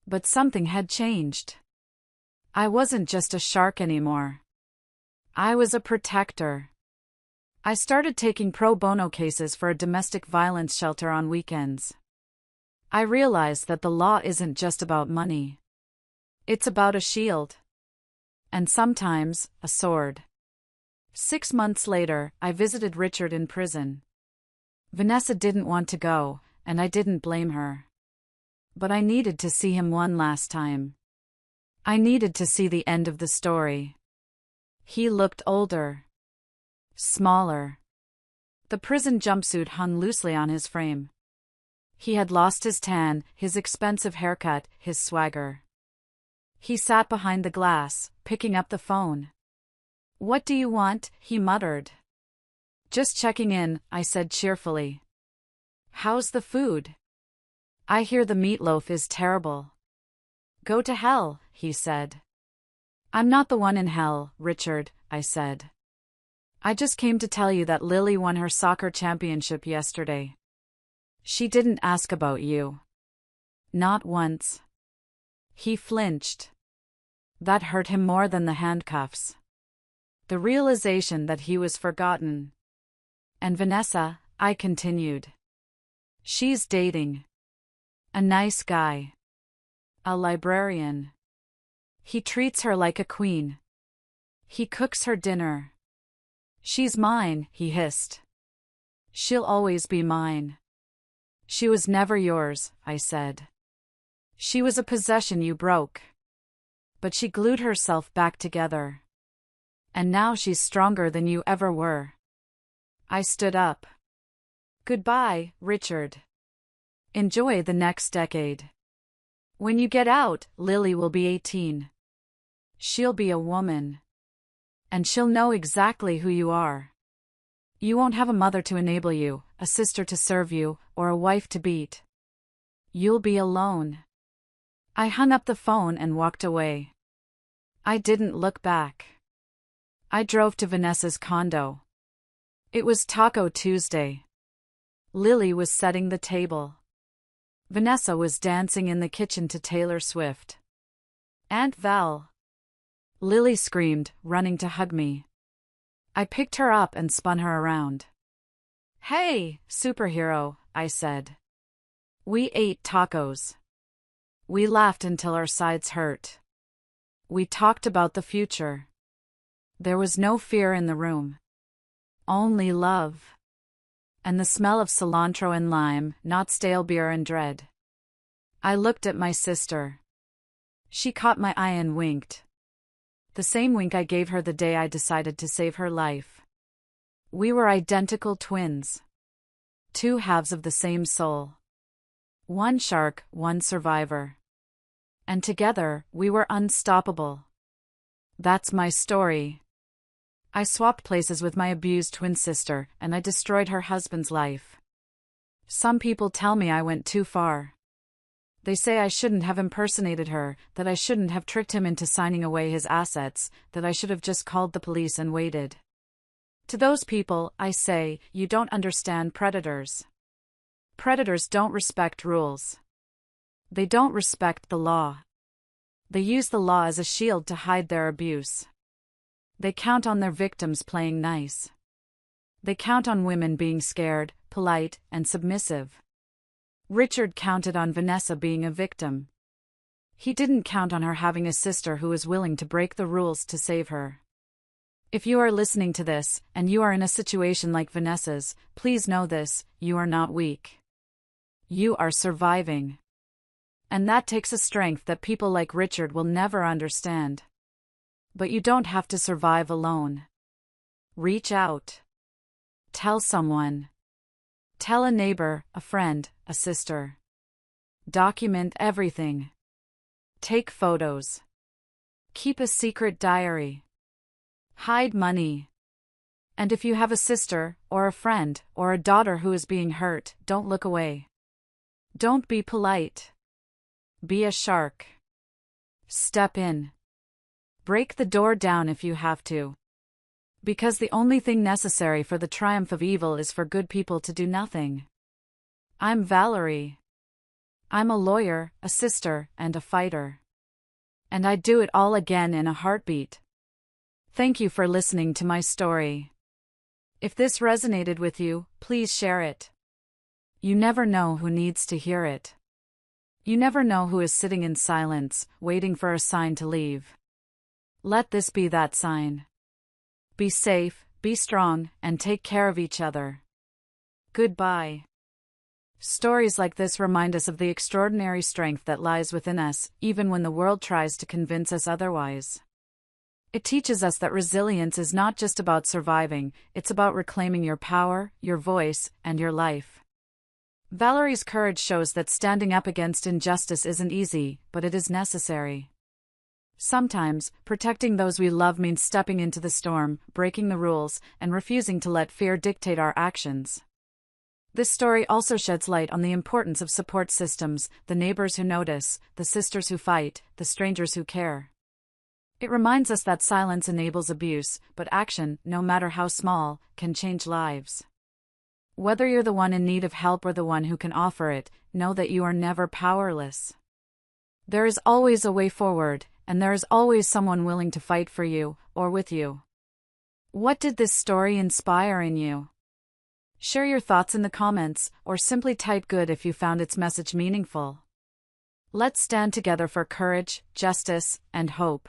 But something had changed. I wasn't just a shark anymore. I was a protector. I started taking pro bono cases for a domestic violence shelter on weekends. I realized that the law isn't just about money. It's about a shield. And sometimes, a sword. 6 months later, I visited Richard in prison. Vanessa didn't want to go, and I didn't blame her. But I needed to see him one last time. I needed to see the end of the story. He looked older. Smaller. The prison jumpsuit hung loosely on his frame. He had lost his tan, his expensive haircut, his swagger. He sat behind the glass, picking up the phone. "What do you want?" he muttered. "Just checking in," I said cheerfully. "How's the food?" I hear the meatloaf is terrible. Go to hell, he said. I'm not the one in hell, Richard, I said. I just came to tell you that Lily won her soccer championship yesterday. She didn't ask about you. Not once. He flinched. That hurt him more than the handcuffs. The realization that he was forgotten. And Vanessa, I continued. She's dating. A nice guy. A librarian. He treats her like a queen. He cooks her dinner. She's mine, he hissed. She'll always be mine. She was never yours, I said. She was a possession you broke. But she glued herself back together. And now she's stronger than you ever were. I stood up. Goodbye, Richard. Enjoy the next decade. When you get out, Lily will be 18. She'll be a woman. And she'll know exactly who you are. You won't have a mother to enable you, a sister to serve you, or a wife to beat. You'll be alone. I hung up the phone and walked away. I didn't look back. I drove to Vanessa's condo. It was Taco Tuesday. Lily was setting the table. Vanessa was dancing in the kitchen to Taylor Swift. Aunt Val. Lily screamed, running to hug me. I picked her up and spun her around. Hey, superhero, I said. We ate tacos. We laughed until our sides hurt. We talked about the future. There was no fear in the room. Only love. And the smell of cilantro and lime, not stale beer and dread. I looked at my sister. She caught my eye and winked. The same wink I gave her the day I decided to save her life. We were identical twins. Two halves of the same soul. One shark, one survivor. And together, we were unstoppable. That's my story. I swapped places with my abused twin sister, and I destroyed her husband's life. Some people tell me I went too far. They say I shouldn't have impersonated her, that I shouldn't have tricked him into signing away his assets, that I should have just called the police and waited. To those people, I say, you don't understand predators. Predators don't respect rules. They don't respect the law. They use the law as a shield to hide their abuse. They count on their victims playing nice. They count on women being scared, polite, and submissive. Richard counted on Vanessa being a victim. He didn't count on her having a sister who was willing to break the rules to save her. If you are listening to this, and you are in a situation like Vanessa's, please know this, you are not weak. You are surviving. And that takes a strength that people like Richard will never understand. But you don't have to survive alone. Reach out. Tell someone. Tell a neighbor, a friend, a sister. Document everything. Take photos. Keep a secret diary. Hide money. And if you have a sister, or a friend, or a daughter who is being hurt, don't look away. Don't be polite. Be a shark. Step in. Break the door down if you have to. Because the only thing necessary for the triumph of evil is for good people to do nothing. I'm Valerie. I'm a lawyer, a sister, and a fighter. And I'd do it all again in a heartbeat. Thank you for listening to my story. If this resonated with you, please share it. You never know who needs to hear it. You never know who is sitting in silence, waiting for a sign to leave. Let this be that sign. Be safe, be strong, and take care of each other. Goodbye. Stories like this remind us of the extraordinary strength that lies within us, even when the world tries to convince us otherwise. It teaches us that resilience is not just about surviving, it's about reclaiming your power, your voice, and your life. Valerie's courage shows that standing up against injustice isn't easy, but it is necessary. Sometimes, protecting those we love means stepping into the storm, breaking the rules, and refusing to let fear dictate our actions. This story also sheds light on the importance of support systems, the neighbors who notice, the sisters who fight, the strangers who care. It reminds us that silence enables abuse, but action, no matter how small, can change lives. Whether you're the one in need of help or the one who can offer it, know that you are never powerless. There is always a way forward, and there is always someone willing to fight for you, or with you. What did this story inspire in you? Share your thoughts in the comments, or simply type good if you found its message meaningful. Let's stand together for courage, justice, and hope.